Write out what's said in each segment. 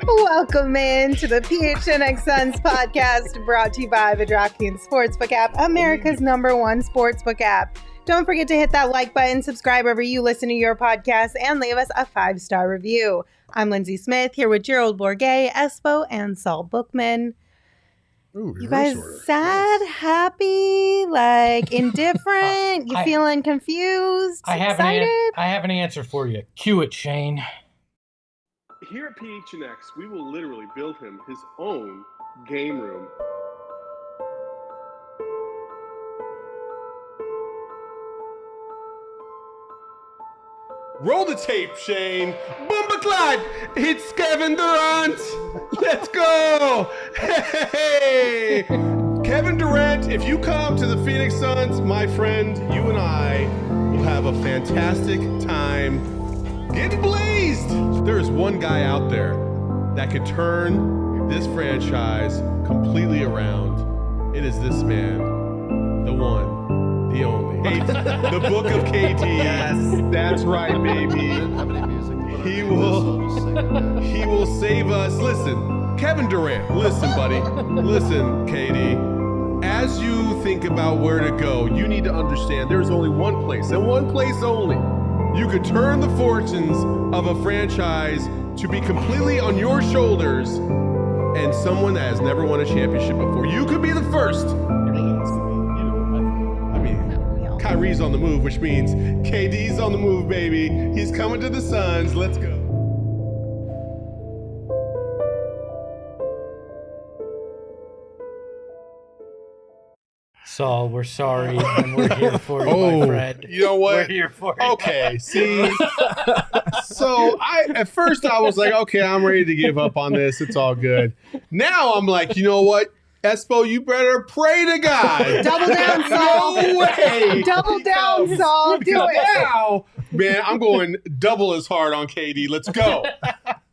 Welcome in to the PHNX Suns podcast, brought to you by the DraftKings Sportsbook app, America's #1 sportsbook app. Don't forget to hit that like button, subscribe wherever you listen to your podcast, and leave us a 5-star review. I'm Lindsay Smith, here with Gerald Bourget, Espo, and Saul Bookman. Ooh, you guys sad, nice. Happy, like indifferent? You feeling confused? Excited? I have an answer for you. Cue it, Shane. Here at PHNX, we will literally build him his own game room. Roll the tape, Shane. Boomba Clyde. It's Kevin Durant. Let's go. Hey. Kevin Durant, if you come to the Phoenix Suns, my friend, you and I will have a fantastic time getting blazed. There is one guy out there that could turn this franchise completely around. It is this man, the one, the only. The book of KD. Yes, that's right, baby. He will save us. Listen, Kevin Durant, listen, buddy. Listen, KD. As you think about where to go, you need to understand there's only one place, and one place only. You could turn the fortunes of a franchise to be completely on your shoulders, and someone that has never won a championship before. You could be the first. Kyrie's on the move, which means KD's on the move, baby. He's coming to the Suns. Let's go. Saul, we're sorry, and we're here for you, my friend. You know what? We're here for you. Okay, see. So at first I was like, okay, I'm ready to give up on this. It's all good. Now I'm like, you know what? Espo, you better pray to God. Double down, Saul. No way. Double down, Saul. Do it. Now, man, I'm going double as hard on KD. Let's go.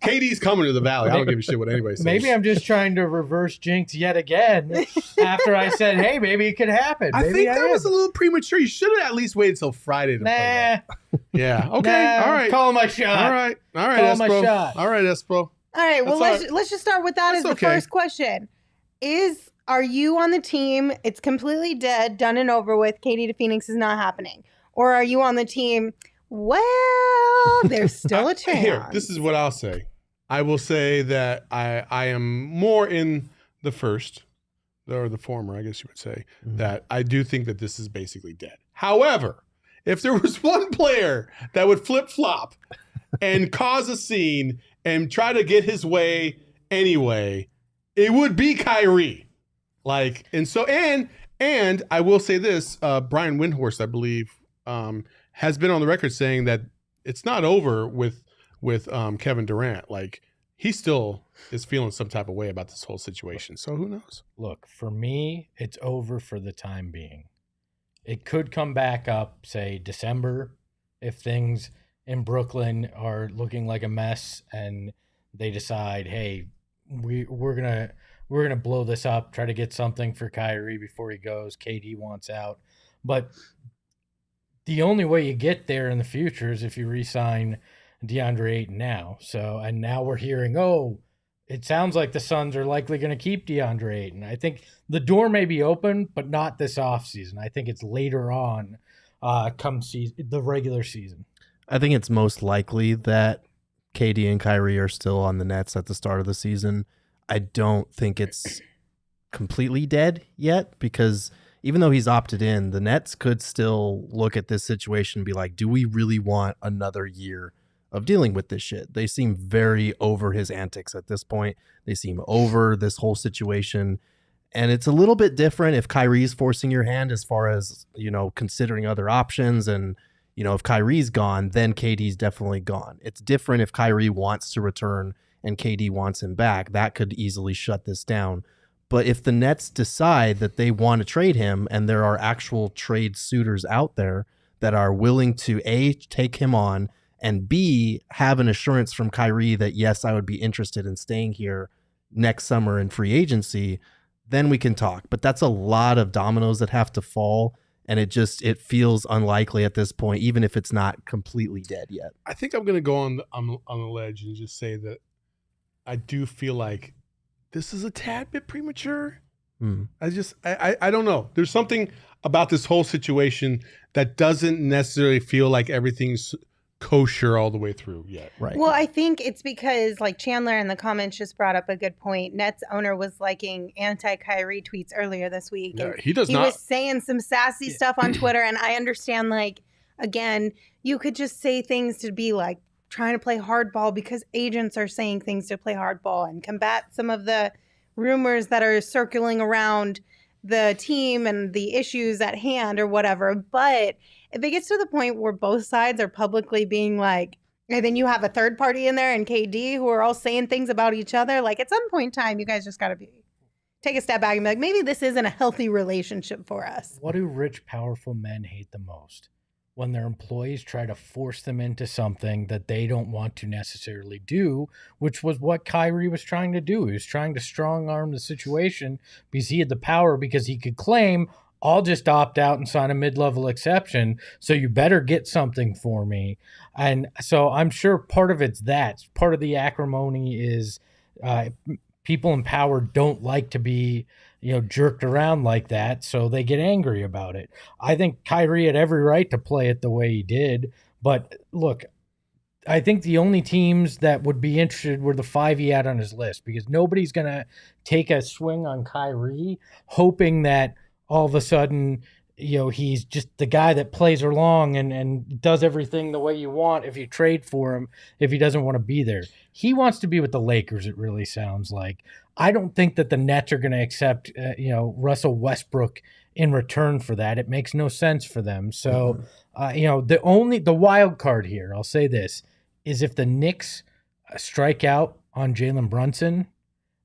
KD's coming to the Valley. I don't give a shit what anybody says. Maybe I'm just trying to reverse jinx yet again after I said, hey, maybe it could happen. I think that was a little premature. You should have at least waited till Friday to play that. Yeah. Okay. All right. Call my shot. All right, Call Espo. my shot. All right, Espo. All right. Well, let's just start with that as the first question. Are you on the team? It's completely dead, done and over with. KD to Phoenix is not happening. Or are you on the team? Well, there's still a chance. Here, this is what I'll say. I will say that I am more in the first, or the former, I guess you would say, that I do think that this is basically dead. However, if there was one player that would flip-flop and cause a scene and try to get his way anyway, it would be Kyrie. And I will say this, Brian Windhorst, I believe, has been on the record saying that it's not over with Kevin Durant. Like, he still is feeling some type of way about this whole situation. So who knows? Look, for me, it's over for the time being. It could come back up, say, December, if things in Brooklyn are looking like a mess and they decide, hey, we're gonna blow this up, try to get something for Kyrie before he goes. KD wants out. But the only way you get there in the future is if you re-sign DeAndre Ayton now. So, and now we're hearing, it sounds like the Suns are likely going to keep DeAndre Ayton. I think the door may be open, but not this offseason. I think it's later on, come the regular season. I think it's most likely that KD and Kyrie are still on the Nets at the start of the season, I don't think it's completely dead yet, because even though he's opted in, the Nets could still look at this situation and be like, do we really want another year of dealing with this shit? They seem very over his antics at this point. They seem over this whole situation. And it's a little bit different if Kyrie's forcing your hand as far as, considering other options. And, if Kyrie's gone, then KD's definitely gone. It's different if Kyrie wants to return and KD wants him back. That could easily shut this down. But if the Nets decide that they want to trade him and there are actual trade suitors out there that are willing to A, take him on, and B, have an assurance from Kyrie that, yes, I would be interested in staying here next summer in free agency, then we can talk. But that's a lot of dominoes that have to fall, and it feels unlikely at this point, even if it's not completely dead yet. I think I'm going to go on the ledge and just say that I do feel like this is a tad bit premature. I don't know. There's something about this whole situation that doesn't necessarily feel like everything's kosher all the way through yet. Right. Well, I think it's because Chandler in the comments just brought up a good point. Nets owner was liking anti-Kyrie tweets earlier this week. Yeah, and he was saying some sassy stuff on Twitter. And I understand, again, you could just say things to be trying to play hardball because agents are saying things to play hardball and combat some of the rumors that are circling around the team and the issues at hand or whatever. But if it gets to the point where both sides are publicly being and then you have a third party in there and KD who are all saying things about each other, at some point in time, you guys just got to take a step back and be maybe this isn't a healthy relationship for us. What do rich, powerful men hate the most? When their employees try to force them into something that they don't want to necessarily do, which was what Kyrie was trying to do. He was trying to strong arm the situation because he had the power, because he could claim, I'll just opt out and sign a mid-level exception, so you better get something for me. And so I'm sure part of it's that. Part of the acrimony is people in power don't like to be jerked around like that, so they get angry about it. I think Kyrie had every right to play it the way he did, but look, I think the only teams that would be interested were the 5 he had on his list, because nobody's going to take a swing on Kyrie hoping that all of a sudden, he's just the guy that plays along and does everything the way you want if you trade for him, if he doesn't want to be there. He wants to be with the Lakers, it really sounds like. I don't think that the Nets are going to accept, Russell Westbrook in return for that. It makes no sense for them. So, the wild card here, I'll say this, is if the Knicks strike out on Jalen Brunson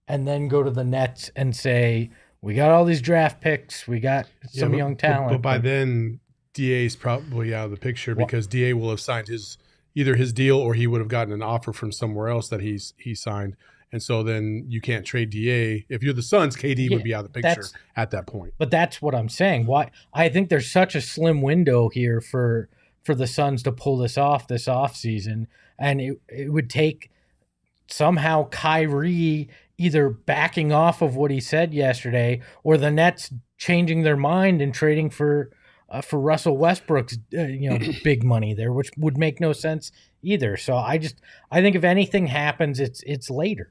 and then go to the Nets and say, we got all these draft picks, we got some young talent. But by then, DA's probably out of the picture because DA will have signed either his deal or he would have gotten an offer from somewhere else that he signed. And so then you can't trade DA. If you're the Suns, KD would be out of the picture at that point. But that's what I'm saying. Why I think there's such a slim window here for the Suns to pull this off this offseason. And it would take somehow Kyrie either backing off of what he said yesterday or the Nets changing their mind and trading for Russell Westbrook's big money there, which would make no sense either. So I think if anything happens, it's later.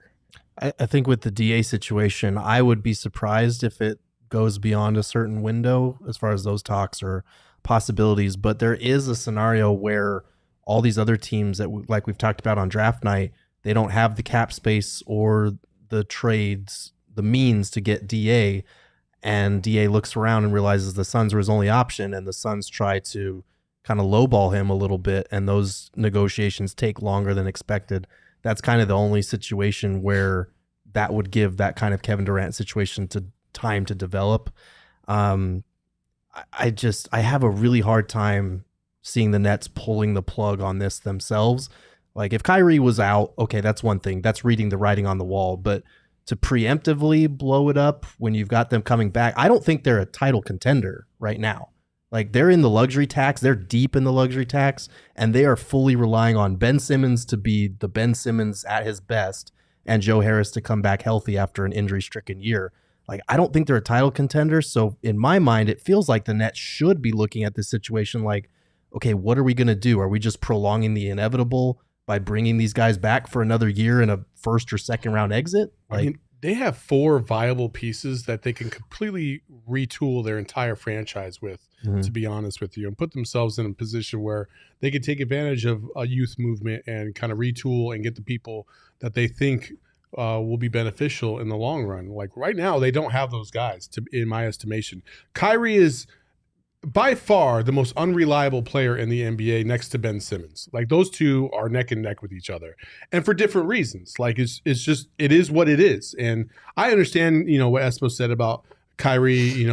I think with the DA situation, I would be surprised if it goes beyond a certain window as far as those talks or possibilities. But there is a scenario where all these other teams that like we've talked about on draft night, they don't have the cap space or the trades, the means to get DA, and DA looks around and realizes the Suns are his only option, and the Suns try to kind of lowball him a little bit, and those negotiations take longer than expected. That's kind of the only situation where that would give that kind of Kevin Durant situation to time to develop. I have a really hard time seeing the Nets pulling the plug on this themselves. Like if Kyrie was out, okay, that's one thing. That's reading the writing on the wall. But to preemptively blow it up when you've got them coming back, I don't think they're a title contender right now. Like they're in the luxury tax. They're deep in the luxury tax, and they are fully relying on Ben Simmons to be the Ben Simmons at his best and Joe Harris to come back healthy after an injury-stricken year. Like, I don't think they're a title contender. So in my mind, it feels like the Nets should be looking at this situation like, okay, what are we going to do? Are we just prolonging the inevitable by bringing these guys back for another year in a first or second round exit? Like, I mean, they have 4 viable pieces that they can completely retool their entire franchise with, to be honest with you, and put themselves in a position where they can take advantage of a youth movement and kind of retool and get the people that they think will be beneficial in the long run. Like right now, they don't have those guys, in my estimation. Kyrie is by far the most unreliable player in the NBA next to Ben Simmons. Like those two are neck and neck with each other, and for different reasons. Like it is what it is. And I understand, what Espo said about Kyrie,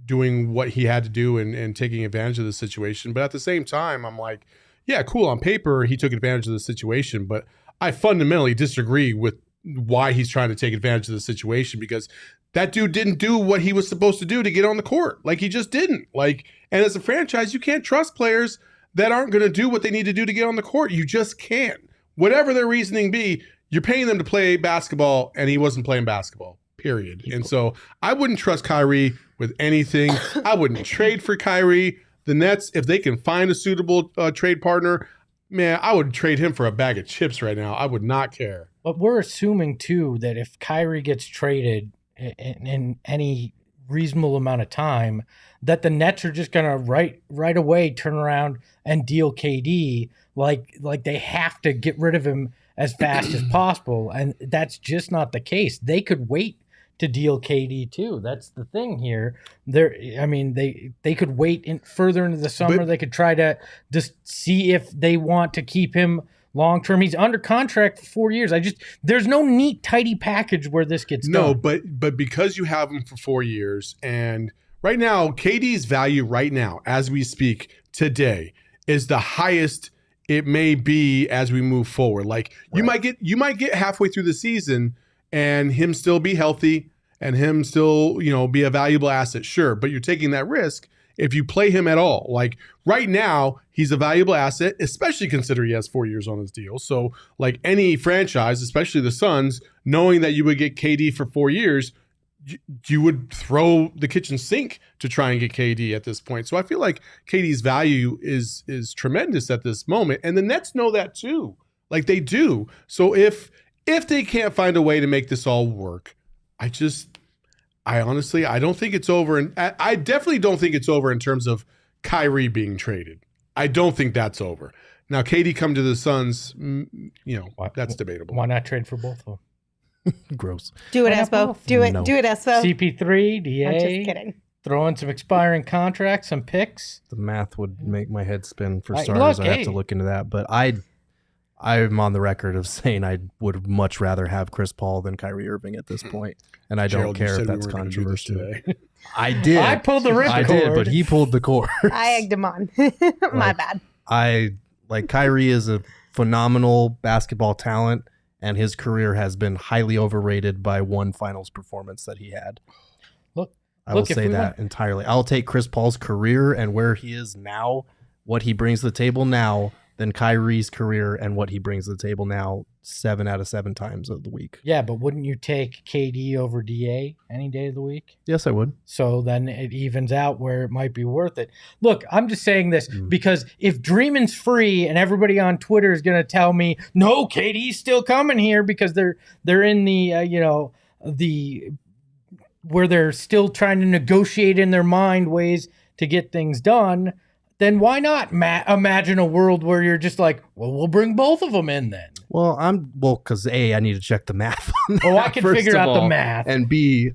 doing what he had to do and taking advantage of the situation. But at the same time, I'm like, yeah, cool. On paper, he took advantage of the situation, but I fundamentally disagree with why he's trying to take advantage of the situation, because that dude didn't do what he was supposed to do to get on the court. Like he just didn't. Like, and as a franchise, you can't trust players that aren't going to do what they need to do to get on the court. You just can't. Whatever their reasoning be, you're paying them to play basketball, and he wasn't playing basketball, period. And so I wouldn't trust Kyrie with anything. I wouldn't trade for Kyrie. The Nets, if they can find a suitable trade partner, man, I would trade him for a bag of chips right now. I would not care. But we're assuming, too, that if Kyrie gets traded in any reasonable amount of time, that the Nets are just going to right away turn around and deal KD. Like they have to get rid of him as fast as possible. And that's just not the case. They could wait to deal KD too. That's the thing here. They could wait further into the summer. But they could try to just see if they want to keep him long term. He's under contract for 4 years. There's no neat, tidy package where this gets done. No, but because you have him for 4 years, and right now, KD's value right now, as we speak today, is the highest it may be as we move forward. Like right. you might get halfway through the season and him still be healthy and him still, be a valuable asset. Sure. But you're taking that risk if you play him at all. Like right now, he's a valuable asset, especially considering he has 4 years on his deal. So like any franchise, especially the Suns, knowing that you would get KD for 4 years, you would throw the kitchen sink to try and get KD at this point. So I feel like KD's value is tremendous at this moment. And the Nets know that too. Like they do. So if they can't find a way to make this all work, I honestly, I don't think it's over. And I definitely don't think it's over in terms of Kyrie being traded. I don't think that's over. Now, KD come to the Suns, that's debatable. Why not trade for both of them? Gross. Do it, Espo. Do it, Espo. CP3, DA. I'm just kidding. Throw in some expiring contracts, some picks. The math would make my head spin for starters. I have to look into that. But I'm on the record of saying I would much rather have Chris Paul than Kyrie Irving at this point. And I don't care if that's controversial. I did. I pulled the ripcord. I did, but he pulled the cord. I egged him on. My bad. Kyrie is a phenomenal basketball talent, and his career has been highly overrated by one finals performance that he had. I will say that entirely. I'll take Chris Paul's career and where he is now, what he brings to the table now, than Kyrie's career and what he brings to the table now 7 out of 7 times of the week. Yeah, but wouldn't you take KD over DA any day of the week? Yes, I would. So then it evens out where it might be worth it. Look, I'm just saying this because if dreaming's free and everybody on Twitter is going to tell me, no, KD's still coming here because they're in the where they're still trying to negotiate in their mind ways to get things done, then why not imagine a world where you're just like, well, we'll bring both of them in then. Well, because A, I need to check the math on that. Oh, I can figure out the math. And B,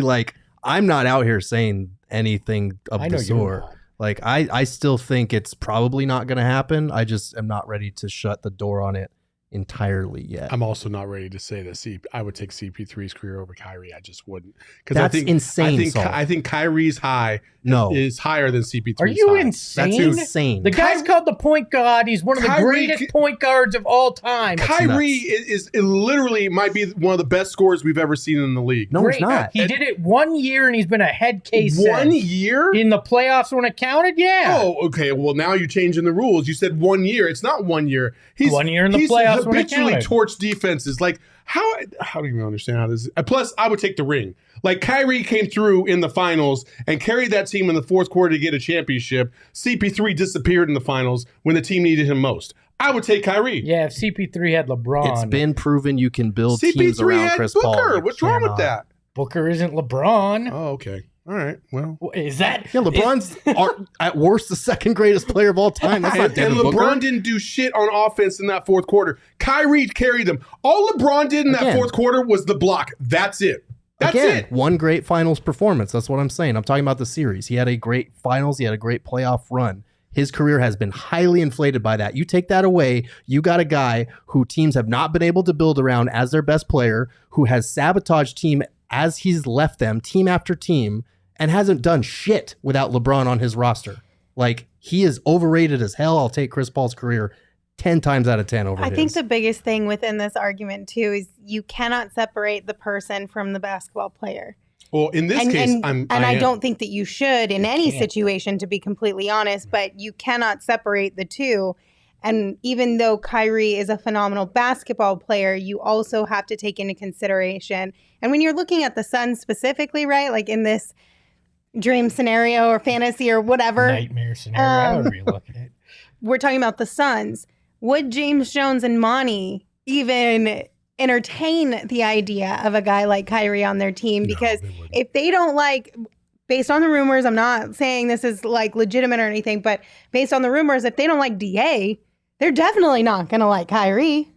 like, I'm not out here saying anything of the sort. Like, I still think it's probably not going to happen. I just am not ready to shut the door on it entirely yet. I'm also not ready to say that I would take CP3's career over Kyrie. I just wouldn't. That's insane. I think Kyrie's high is higher than CP3's. Are you high. insane? That's insane. The guy's called the point guard. He's one of the greatest point guards of all time. Kyrie is literally might be one of the best scorers we've ever seen in the league. No, it's not. He did it 1 year, and he's been a head case. 1 year? In the playoffs when it counted? Yeah. Oh, okay. Well, now you're changing the rules. You said 1 year. It's not 1 year. He's 1 year in the playoffs when it habitually counted. torched defenses. Like, how do you even understand how this is? Plus, I would take the ring. Like, Kyrie came through in the finals and carried that team in the fourth quarter to get a championship. CP3 disappeared in the finals when the team needed him most. I would take Kyrie. Yeah, if CP3 had LeBron. It's been proven you can build teams CP3 around had Chris Booker. Paul. What's wrong with that? Booker isn't LeBron. Oh, okay. All right. Well, Is that? Yeah, LeBron's at worst the second greatest player of all time. That's not and Devin LeBron Booker. didn't do shit on offense in that fourth quarter. Kyrie carried them. All LeBron did in that Again. fourth quarter was the block. That's it. That's it. One great finals performance. That's what I'm saying. I'm talking about the series. He had a great finals. He had a great playoff run. His career has been highly inflated by that. You take that away, you got a guy who teams have not been able to build around as their best player, who has sabotaged team as he's left them, team after team, and hasn't done shit without LeBron on his roster. Like, he is overrated as hell. I'll take Chris Paul's career 10 times out of 10 over I his. think the biggest thing within this argument, too, is you cannot separate the person from the basketball player. Well, in this case, I don't think that you should in any situation, to be completely honest, but you cannot separate the two. And even though Kyrie is a phenomenal basketball player, you also have to take into consideration. And when you're looking at the Suns specifically, right, like in this dream scenario or fantasy or whatever. Nightmare scenario, however you look at it. We're talking about the Suns. Would James Jones and Monty even entertain the idea of a guy like Kyrie on their team? Because if they don't like, based on the rumors, I'm not saying this is like legitimate or anything, but based on the rumors, if they don't like DA, they're definitely not going to like Kyrie.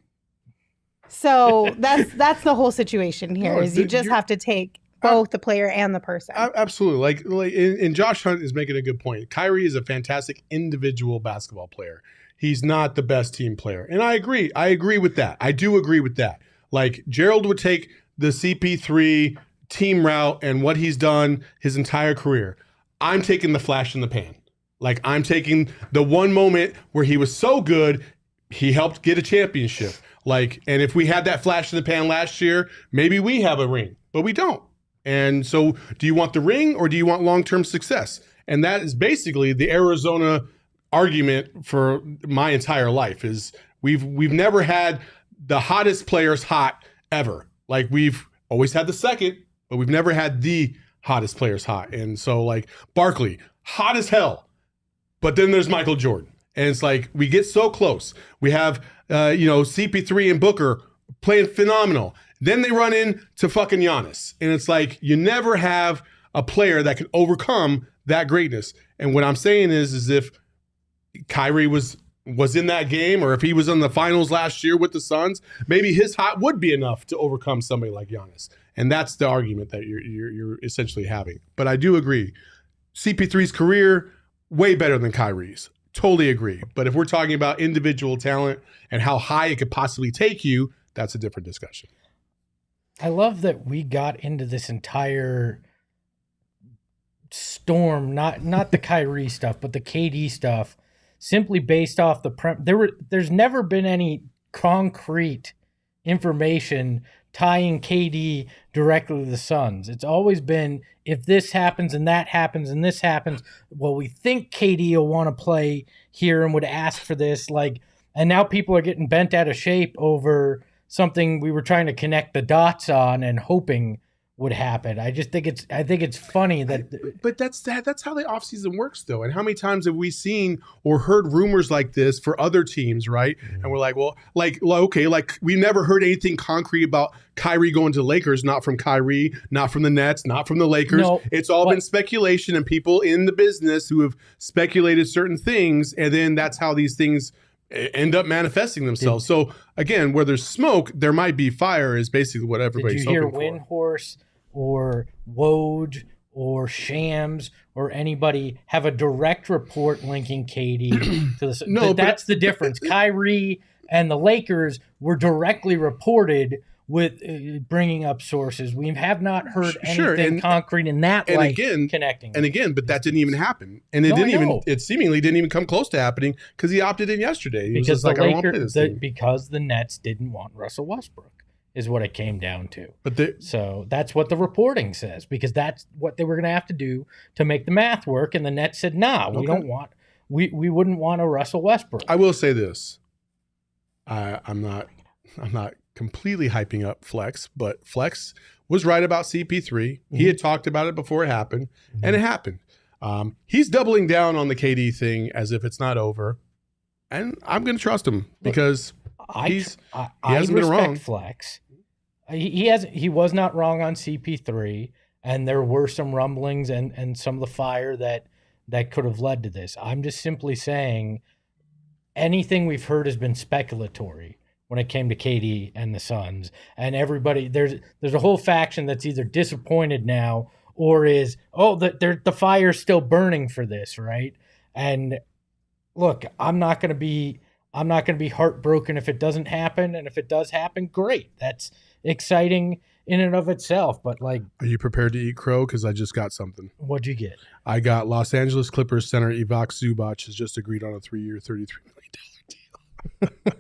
So that's the whole situation here. Is you just have to take both the player and the person. Absolutely. Like and Josh Hunt is making a good point. Kyrie is a fantastic individual basketball player. He's not the best team player. And I agree. I agree with that. I do agree with that. Like, Gerald would take the CP3 team route and what he's done his entire career. I'm taking the flash in the pan. Like, I'm taking the one moment where he was so good, he helped get a championship. Like, and if we had that flash in the pan last year, maybe we have a ring, but we don't. And so, do you want the ring or do you want long-term success? And that is basically the Arizona argument for my entire life. Is we've never had the hottest players hot ever. Like, we've always had the second, but we've never had the hottest players hot. And so, like, Barkley, hot as hell, but then there's Michael Jordan, and it's like we get so close. We have CP3 and Booker playing phenomenal. Then they run into fucking Giannis. And it's like you never have a player that can overcome that greatness. And what I'm saying is if Kyrie was in that game, or if he was in the finals last year with the Suns, maybe his hot would be enough to overcome somebody like Giannis. And that's the argument that you're essentially having. But I do agree. CP3's career, way better than Kyrie's. Totally agree. But if we're talking about individual talent and how high it could possibly take you, that's a different discussion. I love that we got into this entire storm, not the Kyrie stuff, but the KD stuff, simply based off the there's never been any concrete information tying KD directly to the Suns. It's always been, if this happens and that happens and this happens, well, we think KD will want to play here and would ask for this. Like, and now people are getting bent out of shape over something we were trying to connect the dots on and hoping would happen. I think it's funny that, but that's how the offseason works, though. And how many times have we seen or heard rumors like this for other teams, right? Mm-hmm. And we're like, well, okay, we never heard anything concrete about Kyrie going to the Lakers, not from Kyrie, not from the Nets, not from the Lakers. No, it's all been speculation and people in the business who have speculated certain things, and then that's how these things end up manifesting themselves. So again, where there's smoke, there might be fire, is basically what everybody's hoping for. Did you hear Windhorse or Woj or Shams or anybody have a direct report linking KD to the? No, that's the difference. Kyrie and the Lakers were directly reported with bringing up sources. We have not heard anything concrete in that light connecting. And again, but that didn't even happen. And it seemingly didn't even come close to happening because he opted in yesterday. He because because the Nets didn't want Russell Westbrook is what it came down to. So that's what the reporting says, because that's what they were going to have to do to make the math work. And the Nets said, we don't want, we wouldn't want a Russell Westbrook. I will say this. I'm not completely hyping up Flex, but Flex was right about CP3. Mm-hmm. He had talked about it before it happened, and it happened. He's doubling down on the KD thing as if it's not over. And I'm going to trust him because I he hasn't been respect wrong. Flex. He was not wrong on CP3, and there were some rumblings and some of the fire that could have led to this. I'm just simply saying anything we've heard has been speculatory when it came to KD and the Suns. And everybody, there's a whole faction that's either disappointed now or is, the fire's still burning for this, right? And look, I'm not going to be heartbroken if it doesn't happen, and if it does happen, great. That's exciting in and of itself. But like, Are you prepared to eat crow? Because I just got something. what'd you get? I got Los Angeles Clippers center Ivica Zubac has just agreed on a 3-year, $33 million deal.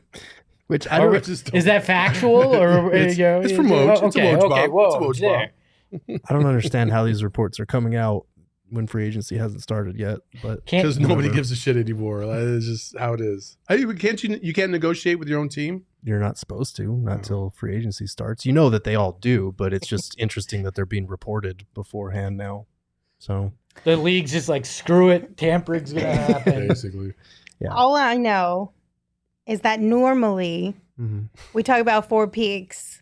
Which I don't. Is that factual or It's from Woj. It's a Woj bomb. It's a whoa, Woj there. I don't understand how these reports are coming out when free agency hasn't started yet. But Because nobody whatever. gives a shit anymore. It's just how it is. Hey, you can't negotiate with your own team? You're not supposed to, not till free agency starts. You know that they all do, but it's just interesting that they're being reported beforehand now. So The league's just like, screw it, tampering's gonna happen. Basically. Yeah. All I know is that normally we talk about Four Peaks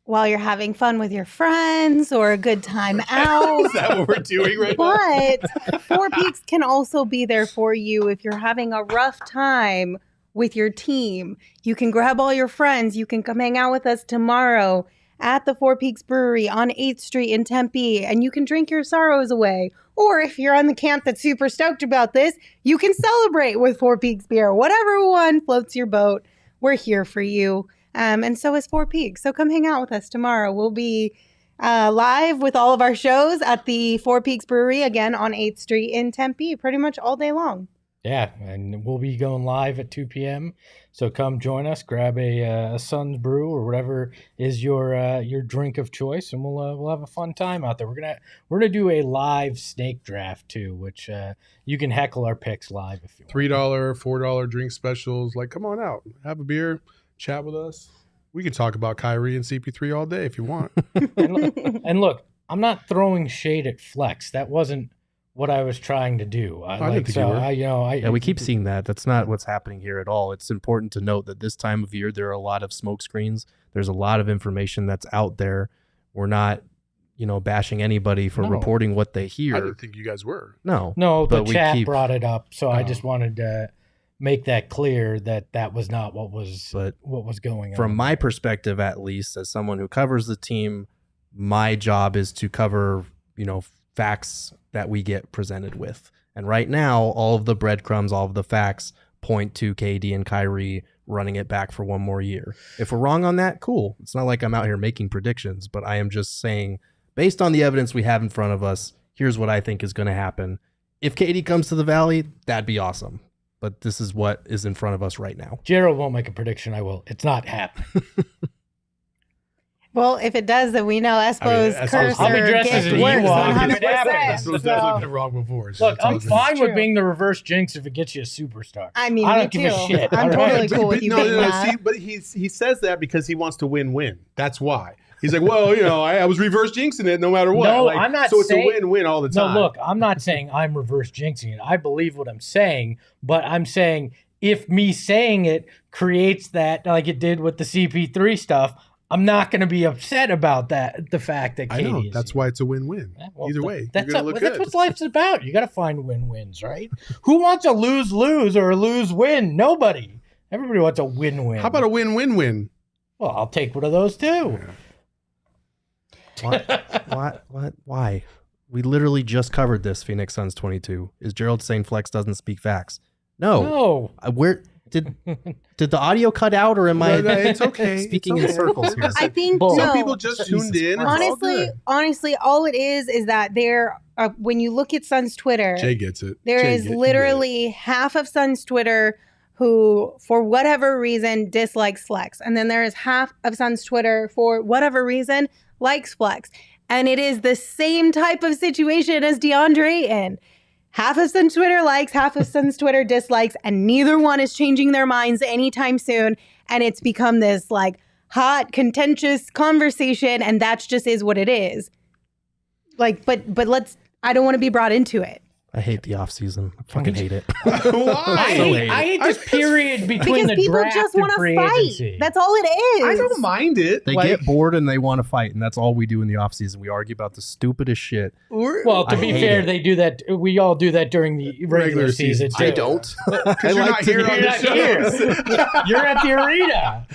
while you're having fun with your friends or a good time out. Is that what we're doing right now? But Four Peaks can also be there for you if you're having a rough time with your team. You can grab all your friends. You can come hang out with us tomorrow at the Four Peaks Brewery on 8th Street in Tempe, and you can drink your sorrows away. Or if you're on the camp that's super stoked about this, you can celebrate with Four Peaks beer. Whatever one floats your boat, we're here for you. And so is Four Peaks. So come hang out with us tomorrow. We'll be live with all of our shows at the Four Peaks Brewery, again on 8th Street in Tempe, pretty much all day long. Yeah, and we'll be going live at 2 p.m. So come join us, grab a Suns brew or whatever is your drink of choice, and we'll have a fun time out there. We're gonna do a live snake draft too, which you can heckle our picks live if you want. $3, $4 drink specials. Like, come on out, have a beer, chat with us. We can talk about Kyrie and CP3 all day if you want. And look, I'm not throwing shade at Flex. That wasn't what I was trying to do. didn't think you were. yeah, we keep seeing that. That's not what's happening here at all. It's important to note that this time of year, there are a lot of smoke screens. There's a lot of information that's out there. We're not, bashing anybody for reporting what they hear. I didn't think you guys were. No, but the we chat keep- brought it up, so I just wanted to make that clear that was not what was going on. From my perspective, at least, as someone who covers the team, my job is to cover, facts that we get presented with. And right now, all of the breadcrumbs, all of the facts point to KD and Kyrie running it back for one more year. If we're wrong on that, cool. It's not like I'm out here making predictions, but I am just saying, based on the evidence we have in front of us, here's what I think is going to happen. If KD comes to the Valley, that'd be awesome. But this is what is in front of us right now. Gerald won't make a prediction. I will. It's not happening. Well, if it does, then we know Espo's cursor I'll be dressed as gets an worse Ewok if it 100%. happens. That's definitely been wrong before. So Look, it's all I'm good. fine with True. being the reverse jinx if it gets you a superstar. I mean, I me don't give a too. shit. I'm all right? totally cool with you being that. See, but he says that because he wants to win-win. That's why. He's like, well, I was reverse jinxing it no matter what. No, Like, I'm not so it's saying- a win-win all the No, time. look, I'm not saying I'm reverse jinxing it. I believe what I'm saying, but I'm saying if me saying it creates that, like it did with the CP3 stuff, I'm not going to be upset about that. The fact that I Katie know. is That's here. why it's a win-win. Yeah, well, Either way, that's you're going to look that's good. what life's about. You got to find win-wins, right? Who wants a lose-lose or a lose-win? Nobody. Everybody wants a win-win. How about a win-win-win? Well, I'll take one of those too. Why? We literally just covered this Phoenix Suns 22. Is Gerald saying Flex doesn't speak facts? No. No. Where did the audio cut out, or am I No, it's okay. speaking It's in circles here? I think Bull. Some no. people just tuned in. It's all good. Honestly, all it is that there. When you look at Suns Twitter, Jay gets it. there Jay is get- you literally half of Suns Twitter who, for whatever reason, dislikes Flex, and then there is half of Suns Twitter for whatever reason likes Flex, and it is the same type of situation as DeAndre Ayton. Half of Suns Twitter likes, half of Suns Twitter dislikes, and neither one is changing their minds anytime soon. And it's become this like hot, contentious conversation, and that just is what it is. Like, but I don't want to be brought into it. I hate the offseason. I fucking hate it. Why? I hate this period between Because the people draft just and want to free fight. agency. That's all it is. I don't mind it. They get bored and they want to fight, and that's all we do in the offseason. We argue about the stupidest shit. Well, to I be hate fair, it. they do that. We all do that during the regular season too. I don't. Because you're not here on the show. You're at the arena.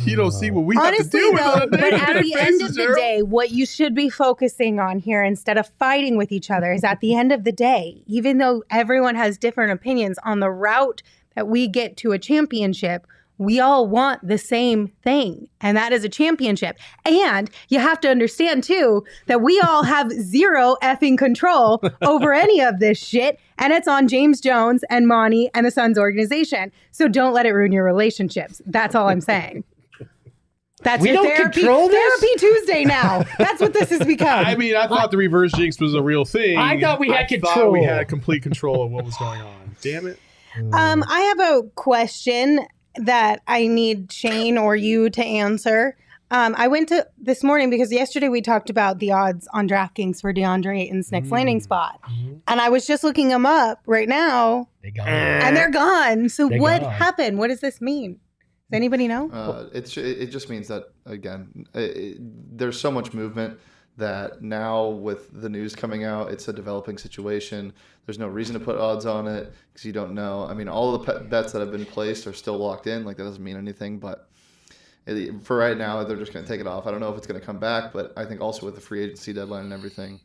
You don't see what we have to Honestly, do with though, our but at day-to-day the end of basis, the Gerald. day, what you should be focusing on here instead of fighting with each other is at the end of the day, even though everyone has different opinions on the route that we get to a championship, we all want the same thing, and that is a championship. And you have to understand, too, that we all have zero effing control over any of this shit, and it's on James Jones and Monty and the Suns organization. So don't let it ruin your relationships. That's all I'm saying. That's We your don't therapy, control this? therapy Tuesday now. That's what this has become. I mean, I thought the reverse jinx was a real thing. I thought we had I control. thought we had complete control of what was going on. Damn it. I have a question that I need Shane or you to answer. I went to this morning because yesterday we talked about the odds on DraftKings for DeAndre Ayton's next landing spot. And I was just looking them up right now, They gone. and they're gone. So They're what gone. happened? What does this mean? Does anybody know? It just means that, again, there's so much movement that now with the news coming out, it's a developing situation. There's no reason to put odds on it because you don't know. I mean, all of the bets that have been placed are still locked in. Like, that doesn't mean anything. But for right now, they're just going to take it off. I don't know if it's going to come back, but I think also with the free agency deadline and everything.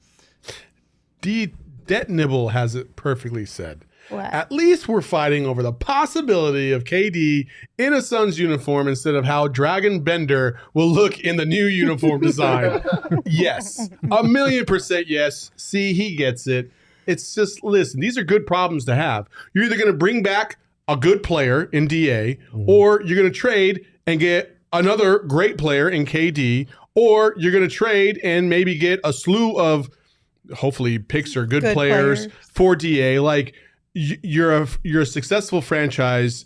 Det Nibble has it perfectly said. What? At least we're fighting over the possibility of KD in a Suns uniform instead of how Dragon Bender will look in the new uniform design. Yes. 1,000,000% yes. See, he gets it. It's just, listen, these are good problems to have. You're either going to bring back a good player in DA, or you're going to trade and get another great player in KD, or you're going to trade and maybe get a slew of, hopefully, picks or good players for DA. Like, you're a successful franchise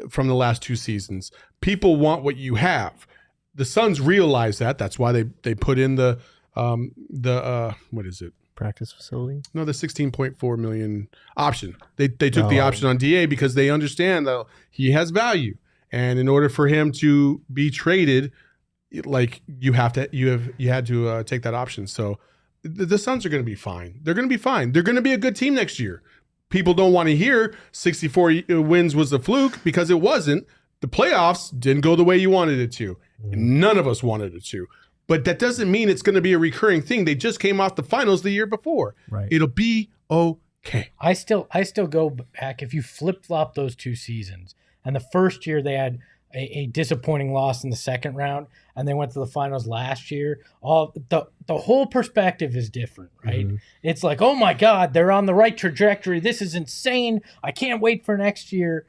from the last 2 seasons. People want what you have. The Suns realize that. That's why they put in the what is it? Practice facility? No, the $16.4 million option. They took the option on DA because they understand that he has value, and in order for him to be traded, like you had to take that option. So the Suns are going to be fine. They're going to be fine. They're going to be a good team next year. People don't want to hear 64 wins was a fluke because it wasn't. The playoffs didn't go the way you wanted it to. None of us wanted it to. But that doesn't mean it's going to be a recurring thing. They just came off the finals the year before. Right. It'll be okay. I still go back. If you flip-flop those 2 seasons, and the first year they had a disappointing loss in the second round, and they went to the finals last year, the whole perspective is different, right? Mm-hmm. It's like, oh my God, they're on the right trajectory. This is insane. I can't wait for next year.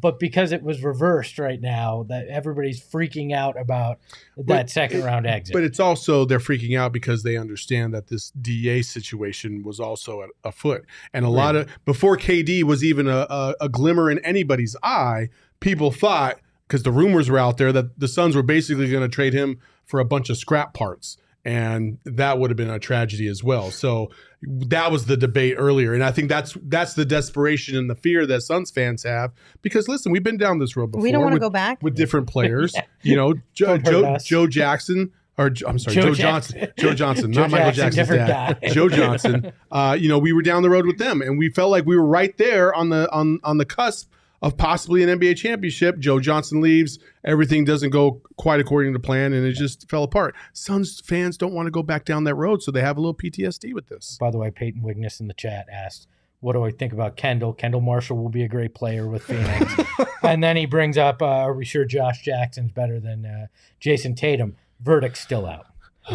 But because it was reversed right now, that everybody's freaking out about that second round exit. But it's also they're freaking out because they understand that this DA situation was also afoot. And a lot of, before KD was even a glimmer in anybody's eye, people thought, because the rumors were out there, that the Suns were basically going to trade him for a bunch of scrap parts. And that would have been a tragedy as well. So that was the debate earlier. And I think that's the desperation and the fear that Suns fans have. Because, listen, we've been down this road before. We don't want to go back. With different players. You know, Joe Jackson. Or I'm sorry, Joe Johnson. Joe Johnson, not Michael Jackson's dad. Joe Johnson. We were down the road with them, and we felt like we were right there on the cusp of possibly an NBA championship. Joe Johnson leaves. Everything doesn't go quite according to plan, and it just fell apart. Suns fans don't want to go back down that road, so they have a little PTSD with this. By the way, Peyton Wiggness in the chat asked, what do I think about Kendall? Kendall Marshall will be a great player with Phoenix. And then he brings up, are we sure Josh Jackson's better than Jason Tatum? Verdict's still out.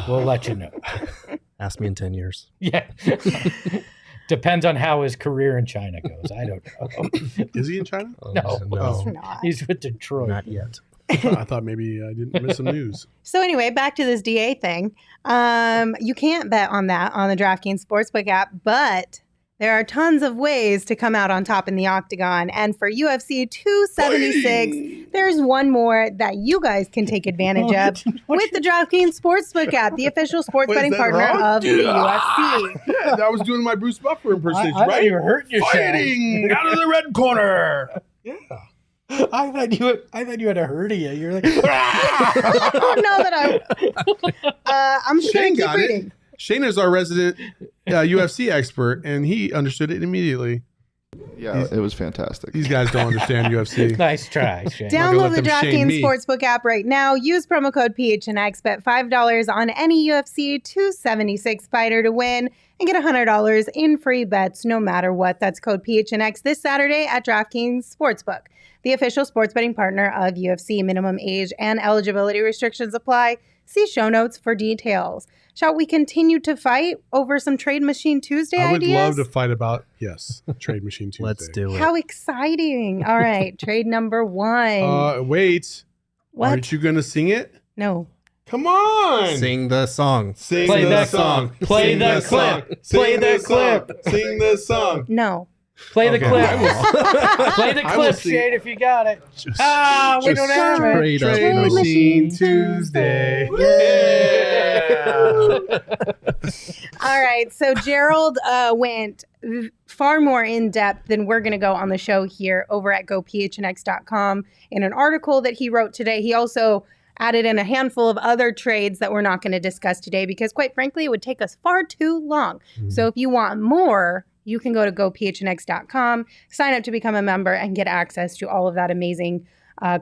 We'll let you know. Ask me in 10 years. Yeah. Depends on how his career in China goes. I don't know. Is he in China? No. Oh. It's not. He's with Detroit. Not yet. I thought maybe I didn't miss some news. So anyway, back to this DA thing. You can't bet on that on the DraftKings Sportsbook app, but There are tons of ways to come out on top in the octagon. And for UFC 276, there's one more that you guys can take advantage of with the DraftKings Sportsbook app, the official sports betting partner of the UFC. Yeah, I was doing my Bruce Buffer impersonation, I right? You were hurting yourself. Fighting out of the red corner. Yeah. I thought you had a hernia. You're like, No, that I'm just going Shane to keep got reading. it. Shane is our resident UFC expert, and he understood it immediately. Yeah, it was fantastic. These guys don't understand UFC. nice try, Shane. Download the let them shame DraftKings me. Sportsbook app right now. Use promo code PHNX. Bet $5 on any UFC 276 fighter to win and get $100 in free bets no matter what. That's code PHNX this Saturday at DraftKings Sportsbook, the official sports betting partner of UFC. Minimum age and eligibility restrictions apply. See show notes for details. Shall we continue to fight over some Trade Machine Tuesday I would ideas? love to fight about, Trade Machine Tuesday. Let's do it. How exciting. All right, trade number one. Wait. What? Aren't you going to sing it? No. Come on. Sing the song. Sing Play the that song. Play Sing the the song. clip. Sing Play the song. clip. Sing the song. No. Play the Okay, clip. I will. Play the I will clip, see. Shane, if you got it. We Just don't have it. straight up. Trade Trade Machine Machine Tuesday. All right. So Gerald went far more in depth than we're going to go on the show here over at gophnx.com in an article that he wrote today. He also added in a handful of other trades that we're not going to discuss today because, quite frankly, it would take us far too long. So if you want more, you can go to gophnx.com, sign up to become a member, and get access to all of that amazing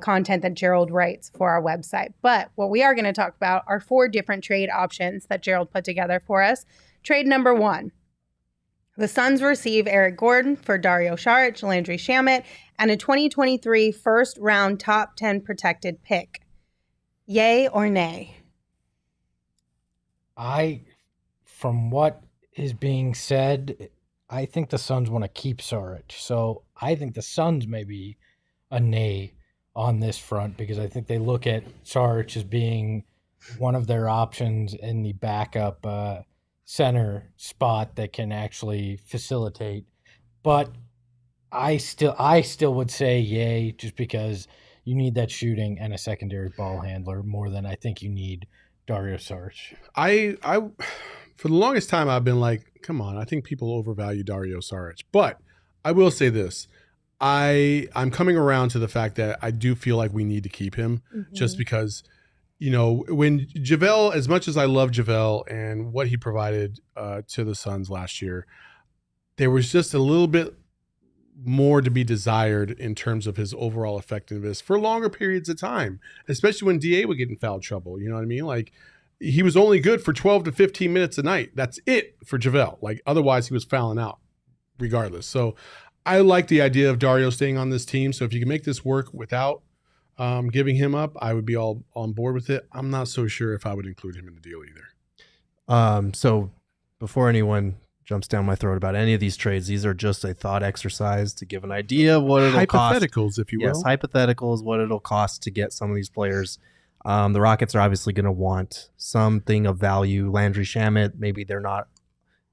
content that Gerald writes for our website. But what we are going to talk about are 4 different trade options that Gerald put together for us. Trade number 1. The Suns receive Eric Gordon for Dario Saric, Landry Shamet, and a 2023 first-round top 10 protected pick. Yay or nay? From what is being said, I think the Suns want to keep Saric. So I think the Suns may be a nay on this front because I think they look at Saric as being one of their options in the backup center spot that can actually facilitate. But I still would say yay just because you need that shooting and a secondary ball handler more than I think you need Dario Saric. I for the longest time I've been like, come on, I think people overvalue Dario Saric. But I will say this. I'm coming around to the fact that I do feel like we need to keep him just because, when JaVale, as much as I love JaVale and what he provided to the Suns last year, there was just a little bit more to be desired in terms of his overall effectiveness for longer periods of time, especially when DA would get in foul trouble. You know what I mean? Like, he was only good for 12 to 15 minutes a night. That's it for JaVale. Like, otherwise he was fouling out regardless. So I like the idea of Dario staying on this team. So if you can make this work without giving him up, I would be all on board with it. I'm not so sure if I would include him in the deal either. So before anyone jumps down my throat about any of these trades, these are just a thought exercise to give an idea of what it'll cost. Hypotheticals, if you will. Yes, hypotheticals, what it'll cost to get some of these players. The Rockets are obviously going to want something of value. Landry Shamet, maybe they're not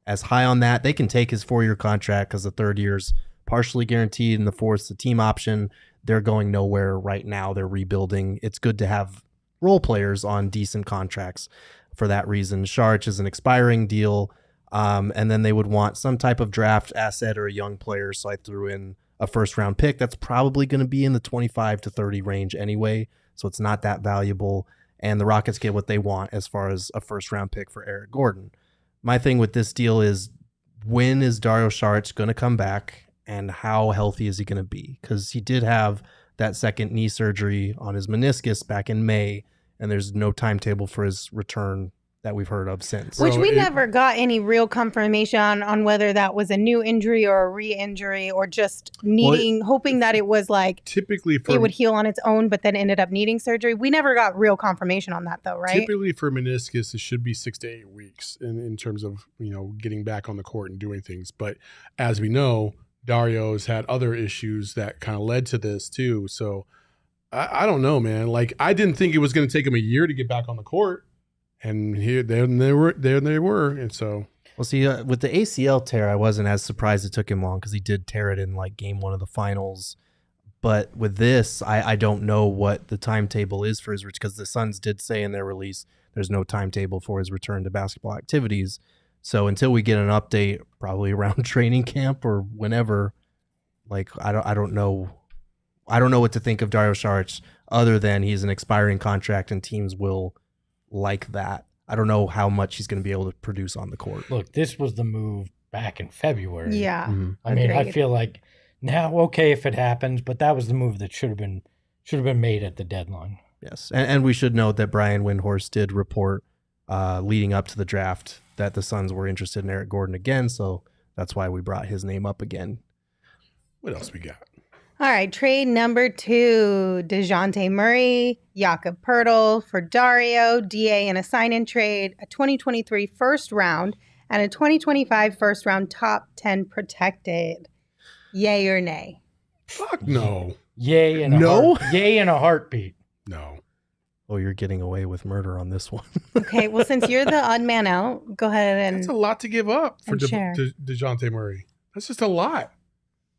as high on that. They can take his 4-year contract because the 3rd year's partially guaranteed and the 4th's the team option. They're going nowhere right now. They're rebuilding. It's good to have role players on decent contracts for that reason. Saric is an expiring deal. And then they would want some type of draft asset or a young player. So I threw in a 1st-round pick. That's probably going to be in the 25 to 30 range anyway. So it's not that valuable. And the Rockets get what they want as far as a 1st-round pick for Eric Gordon. My thing with this deal is, when is Dario Saric going to come back and how healthy is he going to be? Because he did have that second knee surgery on his meniscus back in May, and there's no timetable for his return that we've heard of since. Which we never got any real confirmation on whether that was a new injury or a re-injury or just hoping that it was like typically it would heal on its own, but then ended up needing surgery. We never got real confirmation on that though, right? Typically for meniscus, it should be 6 to 8 weeks in terms of, getting back on the court and doing things. But as we know, Dario's had other issues that kind of led to this too. So I don't know, man. Like, I didn't think it was going to take him a year to get back on the court. And there they were. And so Well, see, with the ACL tear, I wasn't as surprised it took him long because he did tear it in like game 1 of the finals. But with this, I don't know what the timetable is for his return, because the Suns did say in their release there's no timetable for his return to basketball activities. So until we get an update, probably around training camp or whenever, like I don't know what to think of Dario Saric other than he's an expiring contract and teams will like that. I don't know how much he's going to be able to produce on the court. Look, this was the move back in February. Yeah. Mm-hmm. I mean, I Agreed. feel like now, okay, if it happens, but that was the move that should have been made at the deadline. Yes, and we should note that Brian Windhorst did report leading up to the draft that the Suns were interested in Eric Gordon again, so that's why we brought his name up again. What else we got? All right, trade number 2, Dejounte Murray, Jakob Poeltl for Dario, DA in a sign-in trade, a 2023 first round, and a 2025 first round top 10 protected. Yay or nay? Fuck no. Yay and yay in a heartbeat. No. Oh, you're getting away with murder on this one. Okay, well, since you're the odd man out, go ahead That's a and lot to give up for and share. Dejounte Murray. That's just a lot.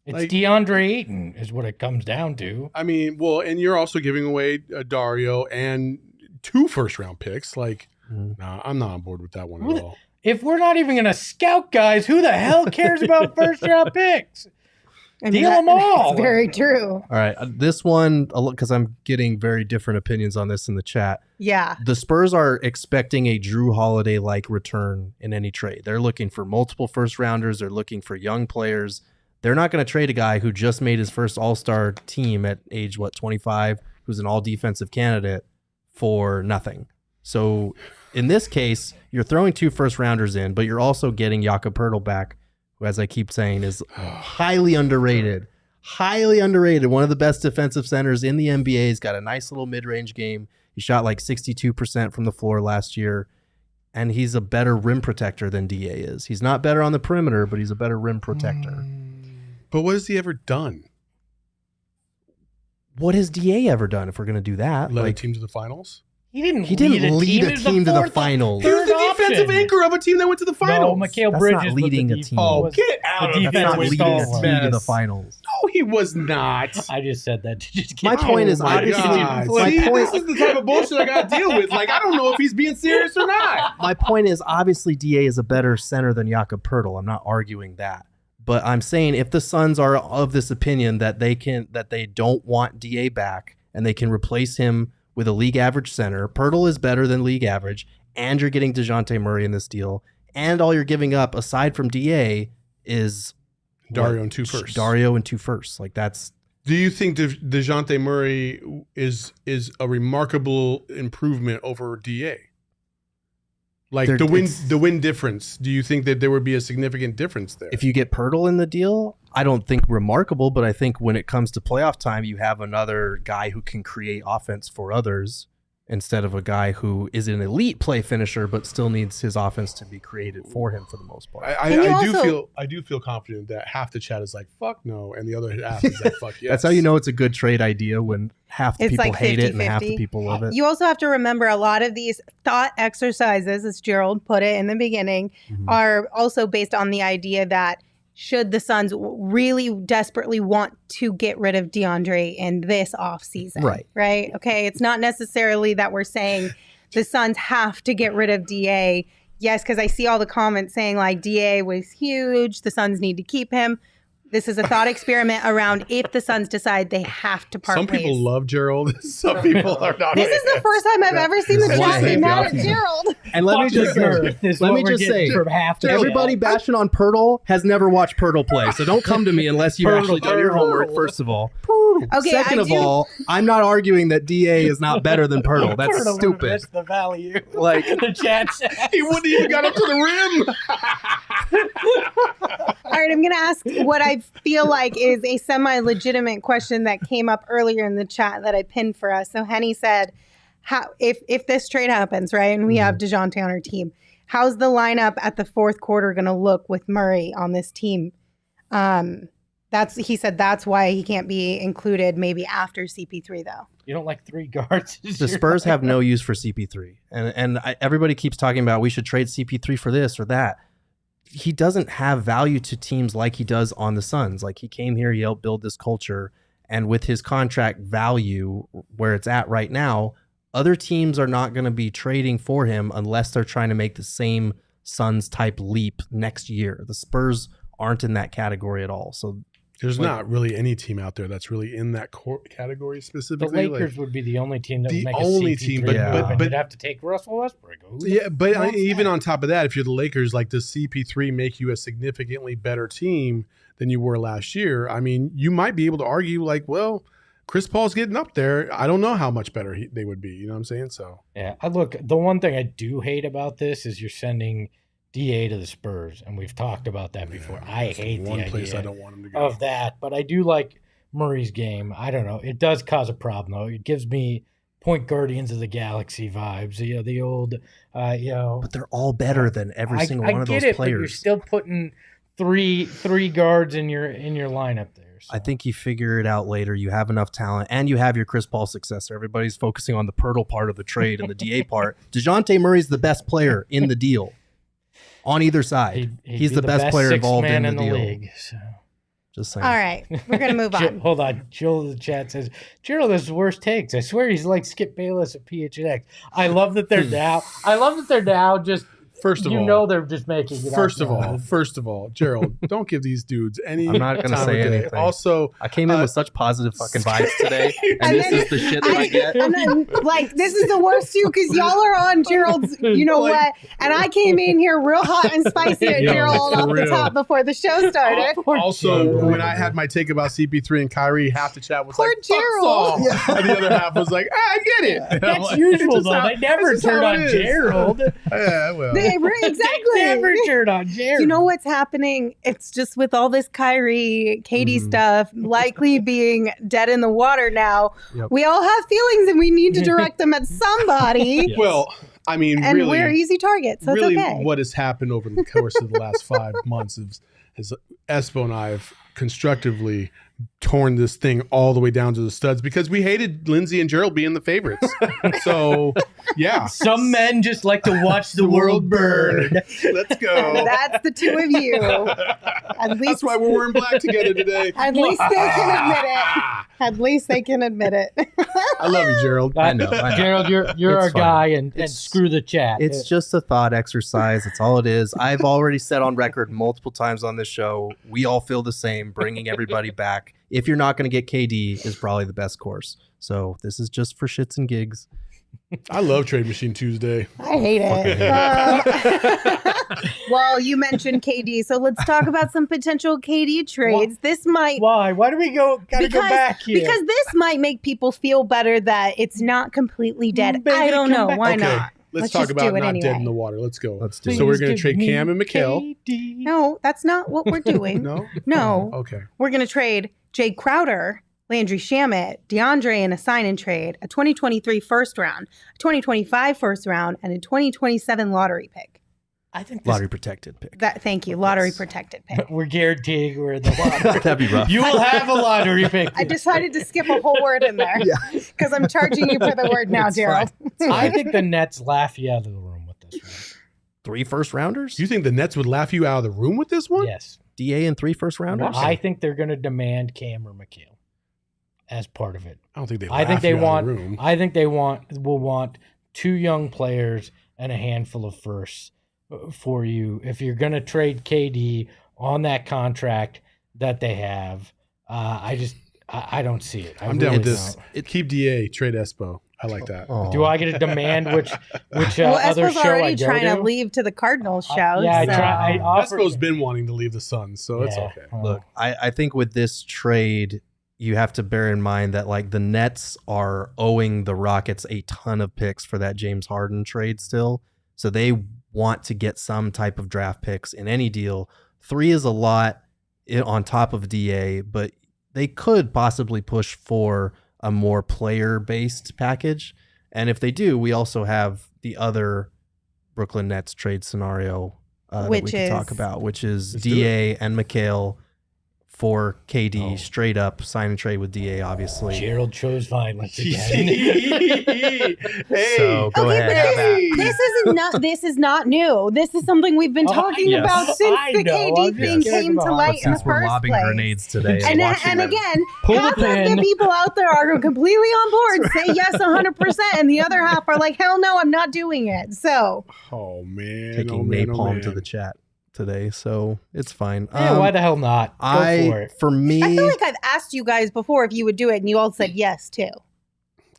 It's Like- DeAndre Ayton is what it comes down to. I mean, well, and you're also giving away Dario and 2 first-round picks. Like, nah, I'm not on board with that one at all. If we're not even going to scout guys, who the hell cares about first-round picks? I mean, Deal 'em all. That's very true. All right, this one, because I'm getting very different opinions on this in the chat. Yeah. The Spurs are expecting a Drew Holiday-like return in any trade. They're looking for multiple first-rounders. They're looking for young players. They're not going to trade a guy who just made his first All-Star team at age, 25, who's an all-defensive candidate for nothing. So in this case, you're throwing 2 first-rounders in, but you're also getting Jakob Poeltl back, who, as I keep saying, is highly underrated. Highly underrated. One of the best defensive centers in the NBA. He's got a nice little mid-range game. He shot like 62% from the floor last year. And he's a better rim protector than DA is. He's not better on the perimeter, but he's a better rim protector. But what has he ever done? What has DA ever done if we're going to do that? Led a Like, team to the finals? He didn't he didn't lead a He was team to the fourth- finals. He was the third defensive option. anchor of a team that went to the finals. No, Mikal That's Bridges not was leading the a team. Oh, was- get out the of That's defense not was leading a stalwart. team to the finals. No, he was not. I just said that to just My get point is, my obviously, God. my See, point, this is the type of bullshit I got to deal with. Like, I don't know if he's being serious or not. my point is, obviously, DA is a better center than Jakob Poeltl. I'm not arguing that. But I'm saying if the Suns are of this opinion that they don't want DA back and they can replace him with a league average center, Poeltl is better than league average, and you're getting Dejounte Murray in this deal, and all you're giving up aside from DA is Dario and 2 firsts. Dario and 2 firsts. Like that's Do you think Dejounte Murray is a remarkable improvement over DA? Like There- the it's- win difference. Do you think that there would be a significant difference there? if you get Poeltl in the deal, I don't think remarkable, but I think when it comes to playoff time, you have another guy who can create offense for others instead of a guy who is an elite play finisher but still needs his offense to be created for him for the most part. I And you do feel confident that half the chat is like fuck no, and the other half is like fuck yes. That's how you know it's a good trade idea, when half the It's people like hate it and half the 50-50. people love it. You also have to remember a lot of these thought exercises, as Gerald put it in the beginning, Mhm. are also based on the idea that should the Suns really desperately want to get rid of DeAndre in this offseason. Right. Okay. It's not necessarily that we're saying the Suns have to get rid of DA. Yes, because I see all the comments saying like DA was huge. The Suns need to keep him. This is a thought experiment around if the Suns decide they have to part Some ways. people love Gerald. Some people are not. This is the first time I've ever seen the This is why I chat be hate mad the at offseason. Gerald. And let me just say, from half the everybody bashing on Poeltl has never watched Poeltl play, so don't come to me unless you've actually done your homework, first of all. Okay, Second of all, I'm not arguing that DA is not better than Poeltl. That's stupid. That's the value. Like, The chat said. He wouldn't even got up to the rim. All right, I'm going to ask what I feel like is a semi-legitimate question that came up earlier in the chat that I pinned for us. So Henny said, "How if this trade happens, right, and we have DeJounte on our team, how's the lineup at the fourth quarter going to look with Murray on this team?" He said that's why he can't be included maybe after CP3 though. You don't like 3 guards? the Spurs have no use for CP3, and everybody keeps talking about we should trade CP3 for this or that. he doesn't have value to teams like he does on the Suns. Like, he came here, he helped build this culture, and with his contract value where it's at right now, other teams are not going to be trading for him unless they're trying to make the same Suns type leap next year. The Spurs aren't in that category at all. So there's not really any team out there that's really in that category The specifically. Lakers would be the only team that would the make only a team, CP3 but- move, and you'd have to take Russell Westbrook. Even on top of that, if you're the Lakers, like, does CP3 make you a significantly better team than you were last year? I mean, you might be able to argue like, well, Chris Paul's getting up there. I don't know how much better they would be. You know what I'm saying? So Yeah, look, the one thing I do hate about this is you're sending DA to the Spurs, and we've talked about that before. I hate the one place idea I don't want him to go. of that, but I do like Murray's game. I don't know. It does cause a problem, though. It gives me Point Guardians of the Galaxy vibes. The old, but they're all better than every single one of those But you're players. still putting three guards in your lineup there. So. I think you figure it out later. You have enough talent, and you have your Chris Paul successor. Everybody's focusing on the Pirtle part of the trade and the DA part. Dejounte Murray's the best player in the deal on either side. He's the best player involved in the deal. League, so. Just saying. All right, we're gonna move on. Hold on. Jill in the chat says, Gerald has the worst takes. I swear he's like Skip Bayless at PHNX. I love that they're now just First of all, they're just making it First up. of all, Gerald, don't give these dudes any. I'm not gonna time say of day. anything. Also, I came in with such positive fucking vibes today, and this is the shit that I get. And then, like, this is the worst too, because y'all are on Gerald's, you know what? And I came in here real hot and spicy at Yo, Gerald for off the real. top before the show started. Also, when I had my take about CP3 and Kyrie, half the chat was Poor like, Gerald. "Fuck Saul," and the other half was like, I get it. And I'm That's like, usual, "It's just though. how- They never it's just turn how on it is." Gerald. Yeah, well. Exactly. Never turn on Gerald. You know what's happening? It's just with all this Kyrie, Katie stuff, likely being dead in the water now. Yep. We all have feelings, and we need to direct them at somebody. Yes. Well, I mean, And really, we're easy targets, so really, it's okay. what has happened over the course of the last 5 months is Espo and I have constructively torn this thing all the way down to the studs because we hated Lindsay and Gerald being the favorites. So, yeah. Some men just like to watch the world burn. Let's go. That's the two of you. At least, That's why we're wearing black together today. at least they can admit it. At least they can admit it. I love you, Gerald. I know. Gerald, you're It's our fine. guy, and It's- screw the chat. It's just a thought exercise. It's all it is. I've already said on record multiple times on this show, we all feel the same. Bringing everybody back, if you're not going to get KD, is probably the best course. So this is just for shits and gigs. I love Trade Machine Tuesday. I hate it. Well, you mentioned KD, so let's talk about some potential KD trades. This might Why? Why do we gotta go back here? because this might make people feel better that it's not completely dead. Baby, I don't come know. back. Why Okay, not? let's just talk about do it not anyway. dead in the water. Let's go. Let's do So it. we're going to trade Cam and Mikal. KD. No, that's not what we're doing. No? No. Okay. We're going to trade Jay Crowder, Landry Shamet, DeAndre in a sign-and trade, a 2023 first round, a 2025 first round, and a 2027 lottery pick. I think this, Lottery protected pick. Thank you, lottery protected pick. we're guaranteeing we're in the lottery. That'd be rough. You will have a lottery pick. I decided to skip a whole word in there because I'm charging you for the word now, It's Gerald. I think the Nets laugh you out of the room with this one. 3 first rounders? You think the Nets would laugh you out of the room with this one? Yes. DA and 3 first rounders? I think they're going to demand Cam or McHale as part of it. I don't think they I think laugh they you out want. of the room. I think they will want 2 young players and a handful of firsts for you if you're going to trade KD on that contract that they have. I don't see it. I'm down with really this. don't. Keep DA, trade Espo. I like that. Oh. Do I get to demand which Well, other Espo's show I already go trying to to? leave to the Cardinals show. Yeah, I so- try. I offer. Espo's been wanting to leave the Suns, so it's Yeah. okay. Look, I think with this trade, you have to bear in mind that like the Nets are owing the Rockets a ton of picks for that James Harden trade still. So they want to get some type of draft picks in any deal. 3 is a lot on top of DA, but they could possibly push for a more player-based package. And if they do, we also have the other Brooklyn Nets trade scenario that we Which could talk is? about, which is Let's do DA and McHale for KD straight up sign and trade with DA, obviously. Gerald chose violence again. So go ahead. This is not new. This is something we've been talking about since the KD thing came to light in the We're first lobbing place. grenades today. And again, half of the people out there are completely on board, say yes 100%, and the other half are like, hell no, I'm not doing it. So, Oh man, taking napalm to the chat today, so it's fine. Yeah, why the hell not? Go for it. For me, I feel like I've asked you guys before if you would do it, and you all said yes too.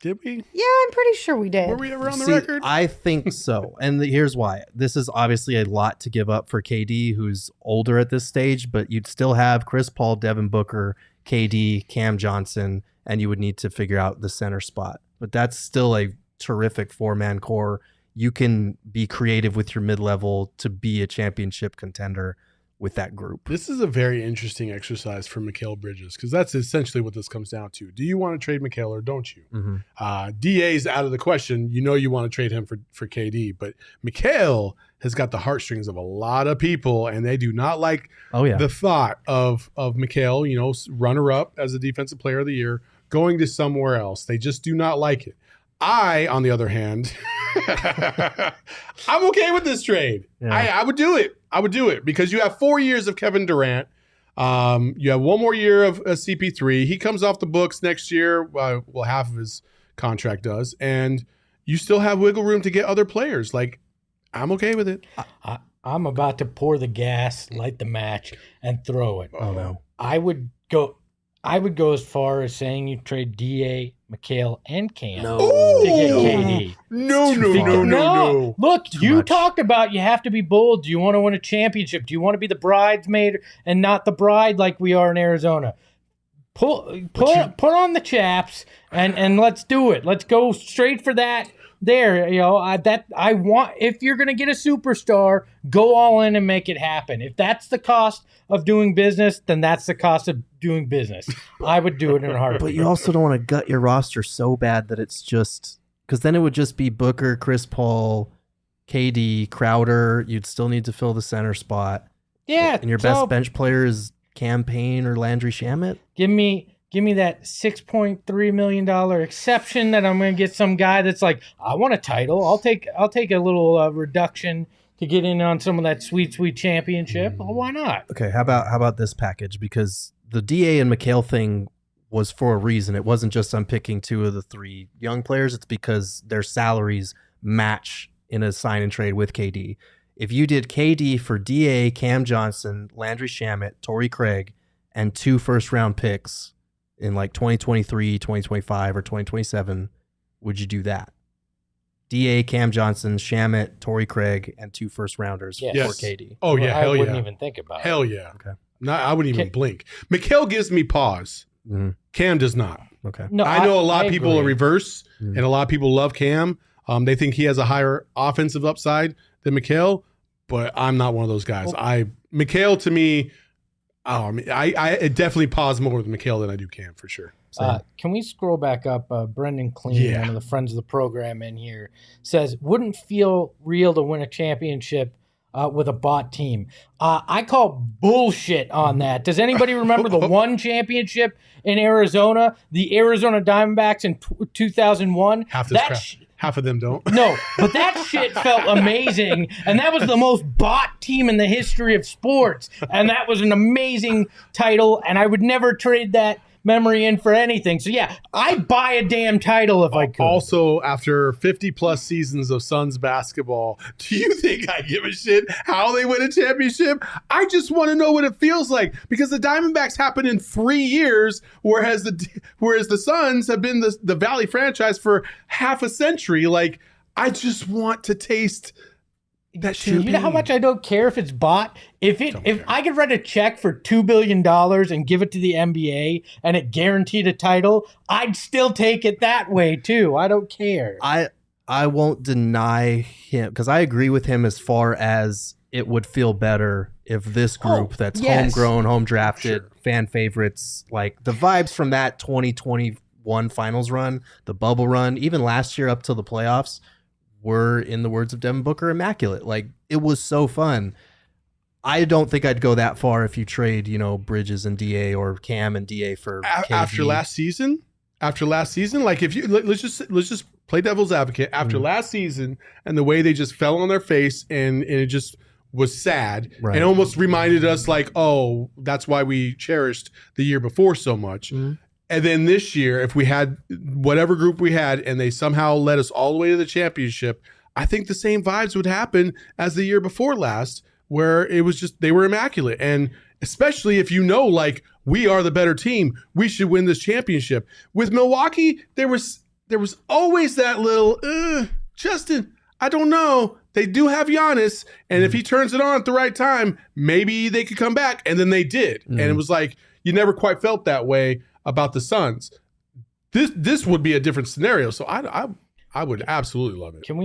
Did we? Yeah, I'm pretty sure we did. Were we ever on the record? I think so. And here's why. This is obviously a lot to give up for KD, who's older at this stage, but you'd still have Chris Paul, Devin Booker, KD, Cam Johnson, and you would need to figure out the center spot. But that's still a terrific four-man core. You can be creative with your mid-level to be a championship contender with that group. This is a very interesting exercise for Mikal Bridges, because that's essentially what this comes down to. Do you want to trade Mikal or don't you? Mm-hmm. DA's out of the question. You know you want to trade him for KD, but Mikal has got the heartstrings of a lot of people, and they do not like the thought of Mikal, runner-up as a defensive player of the year, going to somewhere else. They just do not like it. I, on the other hand, I'm okay with this trade. Yeah. I would do it. I would do it because you have 4 years of Kevin Durant. You have 1 more year of CP3. He comes off the books next year. Well, half of his contract does. And you still have wiggle room to get other players. Like, I'm okay with it. I'm about to pour the gas, light the match, and throw it. Oh, no. I would go as far as saying you trade DA, Mikal, and Cam to get KD. No. Look, you much. talked about you have to be bold. Do you want to win a championship? Do you want to be the bridesmaid and not the bride like we are in Arizona? Put on the chaps and let's do it. Let's go straight for that. There, I want. If you're gonna get a superstar, go all in and make it happen. If that's the cost of doing business, then that's the cost of doing business. I would do it in a heartbeat. But you also don't want to gut your roster so bad that it's just because then it would just be Booker, Chris Paul, KD, Crowder. You'd still need to fill the center spot. Yeah, and your best bench player is Cam Payne or Landry Shamet. Give me that $6.3 million exception that I'm going to get some guy that's like, I want a title. I'll take a little reduction to get in on some of that sweet championship. Well, why not? Okay, how about this package? Because the DA and Mikal thing was for a reason. It wasn't just I'm picking 2 of the 3 young players. It's because their salaries match in a sign and trade with KD. If you did KD for DA, Cam Johnson, Landry Shamet, Torrey Craig, and 2 first-round picks in like 2023, 2025, or 2027, would you do that? DA, Cam Johnson, Shamet, Torrey Craig, and 2 first-rounders for KD. Oh, yeah, hell yeah. I wouldn't even think about it. Hell yeah. Okay. I wouldn't even blink. Mikal gives me pause. Mm-hmm. Cam does not. Okay. No, I know a lot of people agree. are reverse, Mm-hmm. and a lot of people love Cam. They think he has a higher offensive upside than Mikal, but I'm not one of those guys. Mikal to me, I definitely pause more with Mikal than I do Cam for sure. Can we scroll back up? Brendan Clean, one of the friends of the program in here, says, wouldn't feel real to win a championship with a bot team. I call bullshit on that. Does anybody remember the one championship in Arizona, the Arizona Diamondbacks in 2001? Half of them don't. No, but that shit felt amazing. And that was the most bought team in the history of sports. And that was an amazing title. And I would never trade that memory in for anything. So yeah, I'd buy a damn title if I could. Also, after 50 plus seasons of Suns basketball, do you think I give a shit how they win a championship? I just want to know what it feels like, because the Diamondbacks happened in 3 years, whereas the Suns have been the Valley franchise for half a century. Like, I just want to taste that champagne. You know how much I don't care if it's bought? If I could write a check for $2 billion and give it to the NBA and it guaranteed a title, I'd still take it that way too. I don't care. I won't deny him, because I agree with him as far as it would feel better if this group that's homegrown, home drafted, fan favorites, like the vibes from that 2021 finals run, the bubble run, even last year up till the playoffs, were, in the words of Devin Booker, immaculate. Like, it was so fun. I don't think I'd go that far if you trade, Bridges and DA or Cam and DA for KD. After last season, like if you let's just play devil's advocate. After last season and the way they just fell on their face and it just was sad and almost reminded us like, oh, that's why we cherished the year before so much. Mm-hmm. And then this year, if we had whatever group we had and they somehow led us all the way to the championship, I think the same vibes would happen as the year before last, where it was just they were immaculate. And especially if like we are the better team, we should win this championship. With Milwaukee, there was always that little Justin, I don't know. They do have Giannis, and if he turns it on at the right time, maybe they could come back. And then they did. And it was like you never quite felt that way about the Suns. This would be a different scenario. So I would absolutely love it. Can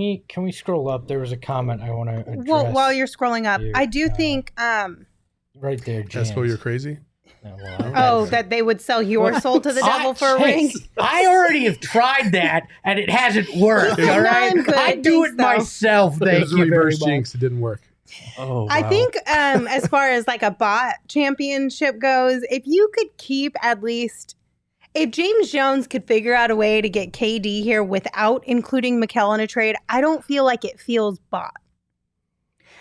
we scroll up? There was a comment I want to address. Well, while you're scrolling up, I do think right there, James. That's why you're crazy. That they would sell your soul to the devil for a ring. I already have tried that and it hasn't worked. All right, I do it myself. Thank you very much. Jinx. It didn't work. Oh, wow. I think as far as like a bot championship goes, if you could keep at least. If James Jones could figure out a way to get KD here without including Mikal in a trade, I don't feel like it feels bought.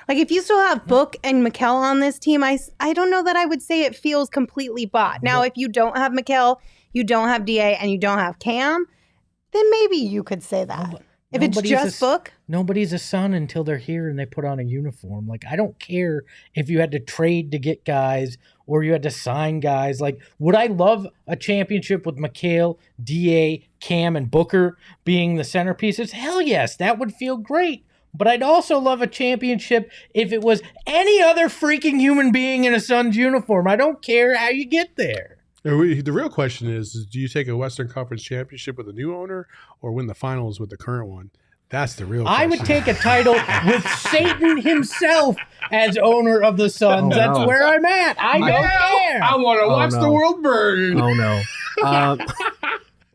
Like if you still have Book and Mikal on this team, I don't know that I would say it feels completely bought. Now, if you don't have Mikal, you don't have DA, and you don't have Cam, then maybe you could say that. If it's just Book. Nobody's a Sun until they're here and they put on a uniform. Like, I don't care if you had to trade to get guys or you had to sign guys. Like, would I love a championship with Mikal, DA, Cam, and Booker being the centerpieces? Hell yes, that would feel great. But I'd also love a championship if it was any other freaking human being in a Suns uniform. I don't care how you get there. The real question is do you take a Western Conference championship with a new owner or win the finals with the current one? That's the real question. I would take a title with Satan himself as owner of the Suns. That's where I'm at. I don't care. I want to watch the world burn. Oh, no.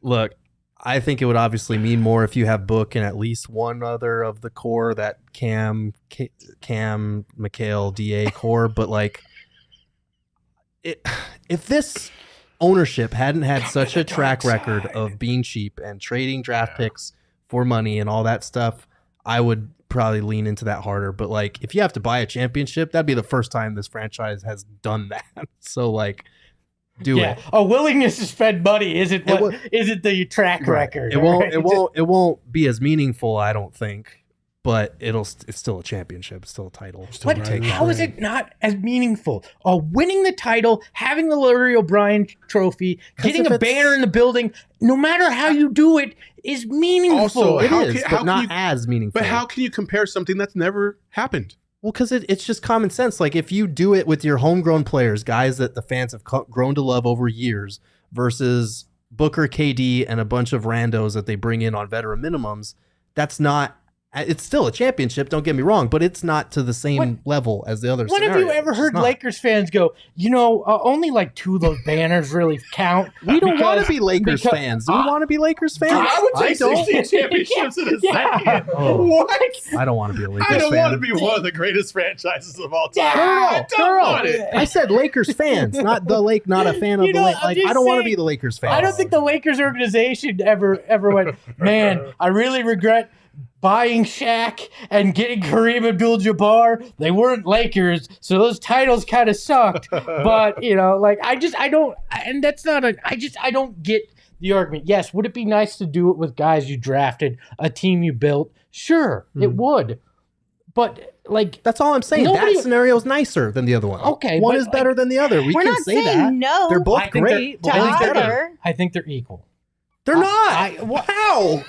Look, I think it would obviously mean more if you have Book and at least one other of the core, that Cam, Mikal, DA core. But, like, if this ownership hadn't had such a track record of being cheap and trading draft picks for money and all that stuff, I would probably lean into that harder. But, like, if you have to buy a championship, that'd be the first time this franchise has done that. So, like, do it. A willingness to spend money isn't the track record. It won't be as meaningful, I don't think. But it's still a championship. It's still a title. How is it not as meaningful? Winning the title, having the Larry O'Brien trophy, getting a banner in the building, no matter how you do it, is meaningful. Also, it is, but not as meaningful. But how can you compare something that's never happened? Well, because it's just common sense. Like, if you do it with your homegrown players, guys that the fans have grown to love over years, versus Booker, KD, and a bunch of randos that they bring in on veteran minimums, that's not... It's still a championship, don't get me wrong, but it's not to the same level as the other When have you ever heard Lakers fans go, only like two of those banners really count? We don't want to be Lakers fans. Do we want to be Lakers fans? I would take 16 championships in a second. What? I don't want to be a Lakers fan. I don't want to be one of the greatest franchises of all time. I don't want it. I said Lakers fans, not a fan of the Lakers. Like, I don't want to be the Lakers fan. I don't think the Lakers organization ever went, man, I really regret buying Shaq and getting Kareem Abdul-Jabbar. They weren't Lakers, so those titles kind of sucked. But, I don't get the argument. Yes, would it be nice to do it with guys you drafted, a team you built? Sure, it would. But, that's all I'm saying. That scenario is nicer than the other one. Okay. One is better than the other. We can say that. No. They're both great. I think they're equal. They're not. How?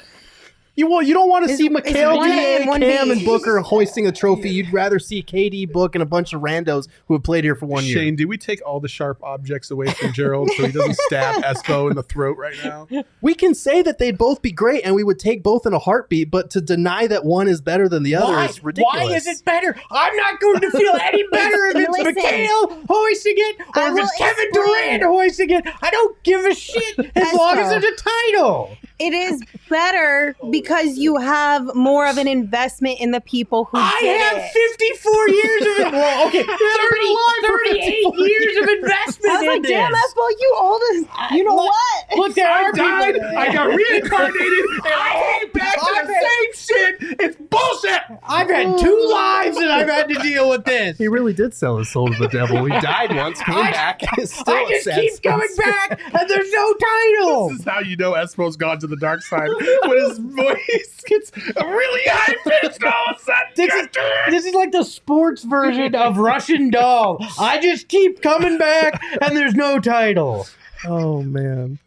You don't want to see Mikal, DA, Cam, and Booker hoisting a trophy. You'd rather see KD, Book, and a bunch of randos who have played here for 1 year. Shane, did we take all the sharp objects away from Gerald so he doesn't stab Espo in the throat right now? We can say that they'd both be great, and we would take both in a heartbeat, but to deny that one is better than the other is ridiculous. Why is it better? I'm not going to feel any better if it's Mikal hoisting it or if it's Kevin Durant hoisting it. I don't give a shit as long as it's a title. It is better because because you have more of an investment in the people who did have it. 54 years of it. Well, okay, 38 years of investment I was like, in damn, this. Espo, you old as, you know what? Look, there I are died, people. I got reincarnated, and I came back to the same shit. It's bullshit. I've had 2 lives and I've had to deal with this. He really did sell his soul to the devil. He died once, came back. It's still I a just sad keep coming sunset. back and there's no title. This is how you know Espo's gone to the dark side. When his voice gets really high pitched all of a sudden. This is like the sports version of Russian Doll. I just keep coming back and there's no title. Oh, man.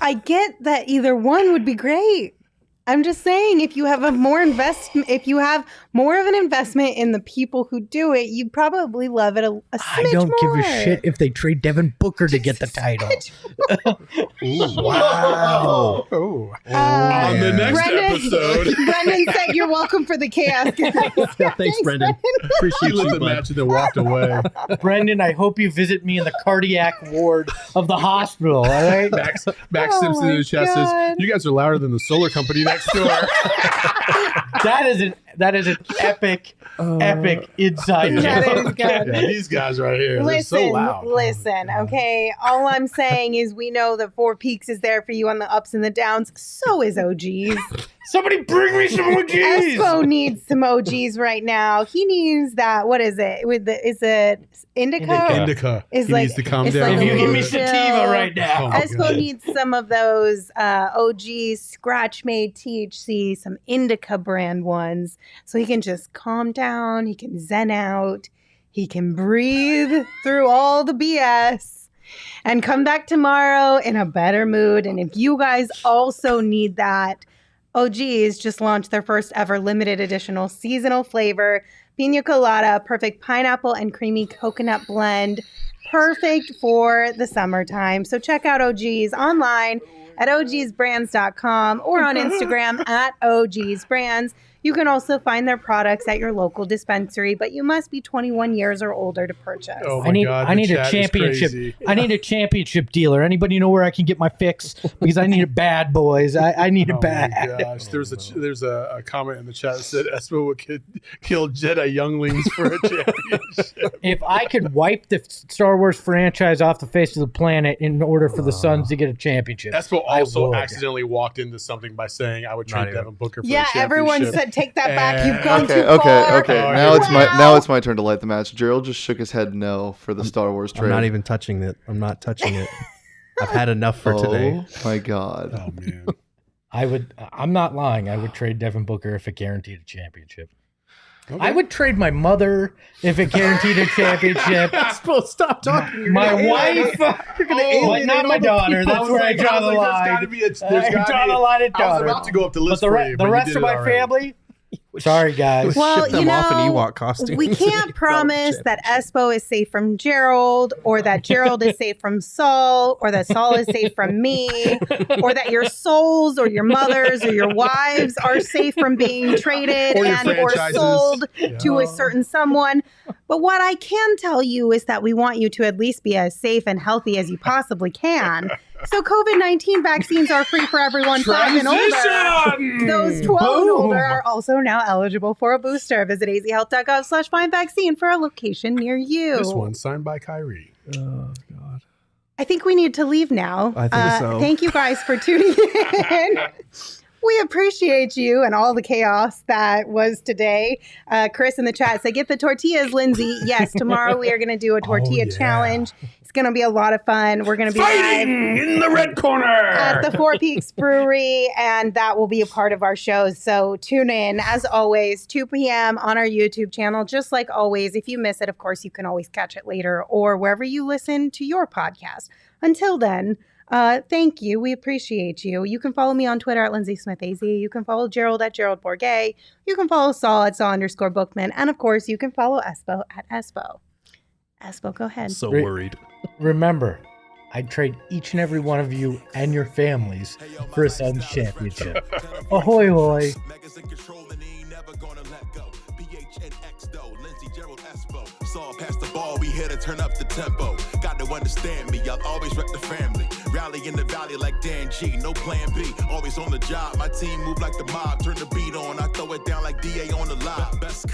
I get that either one would be great. I'm just saying, if you have more of an investment in the people who do it, you'd probably love it a smidge I don't more. give a shit if they trade Devin Booker to get the title. Wow. Oh. On the next episode. Brendan said, "You're welcome for the chaos." Yeah, thanks, Brendan. He Appreciate lit you, the bud. match and then walked away. Brendan, I hope you visit me in the cardiac ward of the hospital, all right? Max Oh Simpson in my the chat God. says, "You guys are louder than the solar company next door." That is an epic inside That joke. is good. Yeah, these guys right here, they're so loud. Listen, okay. All I'm saying is we know that Four Peaks is there for you on the ups and the downs. So is OGs. Somebody bring me some OGs. Espo needs some OGs right now. He needs that. What is it? Is it indica? Indica. It's He like- needs to calm it's down. like If you a give me little sativa right now. Oh my Espo God. needs some of those OGs, scratch-made THC, some indica brand ones, so he can just calm down. He can zen out. He can breathe through all the BS and come back tomorrow in a better mood. And if you guys also need that, OGs just launched their first ever limited editional seasonal flavor, Pina Colada, perfect pineapple and creamy coconut blend, perfect for the summertime. So check out OGs online at ogsbrands.com or on Instagram at ogsbrands. You can also find their products at your local dispensary, but you must be 21 years or older to purchase. Oh my I need God, I the need a chat is championship. crazy. I need a championship dealer. Anybody know where I can get my fix? Because I need a bad, boys. I need a Oh my bad. gosh, there's a comment in the chat that said Espo would kill Jedi younglings for a championship. If I could wipe the Star Wars franchise off the face of the planet in order for the Suns to get a championship, Espo I also would. accidentally walked into something by saying I would Not trade even. Devin Booker for Yeah, a championship. everyone said take that back. You've gone Okay, too far. okay. Oh, Now it's Wow. my turn to light the match. Gerald just shook his head no for the Star Wars trade. I'm not even touching it. I'm not touching it. I've had enough for today. Oh my God. Oh man. I'm not lying. I would trade Devin Booker if it guaranteed a championship. Okay. I would trade my mother if it guaranteed a championship. Espo, stop talking. My wife, alienate not my all the daughter. people. That's where I draw the There's line. gotta be there's I gotta draw be the line at I was daughter. about to go up the But list the, for you, the but rest you of did it my already. family, sorry guys. Well, Ship them you off in know, Ewok costumes. we can't promise that Espo is safe from Gerald, or that Gerald is safe from Saul, or that Saul is safe from me, or that your souls or your mothers or your wives are safe from being traded Or your and or franchises. sold Yeah. to a certain someone. But what I can tell you is that we want you to at least be as safe and healthy as you possibly can. So COVID-19 vaccines are free for everyone 5 and older. Transition! Those 12 and Boom. older are also now eligible for a booster. Visit azhealth.gov/find-vaccine for a location near you. This one's signed by Kyrie. Oh, God. I think we need to leave now. I think so. Thank you guys for tuning in. We appreciate you and all the chaos that was today. Chris in the chat said, get the tortillas, Lindsay. Yes, tomorrow we are going to do a tortilla yeah. challenge. It's going to be a lot of fun. We're going to be live Fighting in the red corner. at the Four Peaks Brewery, and that will be a part of our show. So tune in, as always, 2 p.m. on our YouTube channel. Just like always, if you miss it, of course, you can always catch it later or wherever you listen to your podcast. Until then, thank you. We appreciate you. You can follow me on Twitter at Lindsay Smith AZ. You can follow Gerald at Gerald Bourget. You can follow Saul at Saul_Bookman. And of course, you can follow Espo at Espo. Espo, go ahead. So Great. worried. Remember, I'd trade each and every one of you and your families for a Suns championship. Ahoy, hoy. Megas in control and he ain't never gonna let go. PHNX though, Lindsay, Gerald, Espo. Saw past the ball, we here to turn up the tempo. Got to understand me, I'll always rep the family. Rally in the valley like Dan G, no plan B. Always on the job, my team move like the mob. Turn the beat on, I throw it down like DA on the lot. Best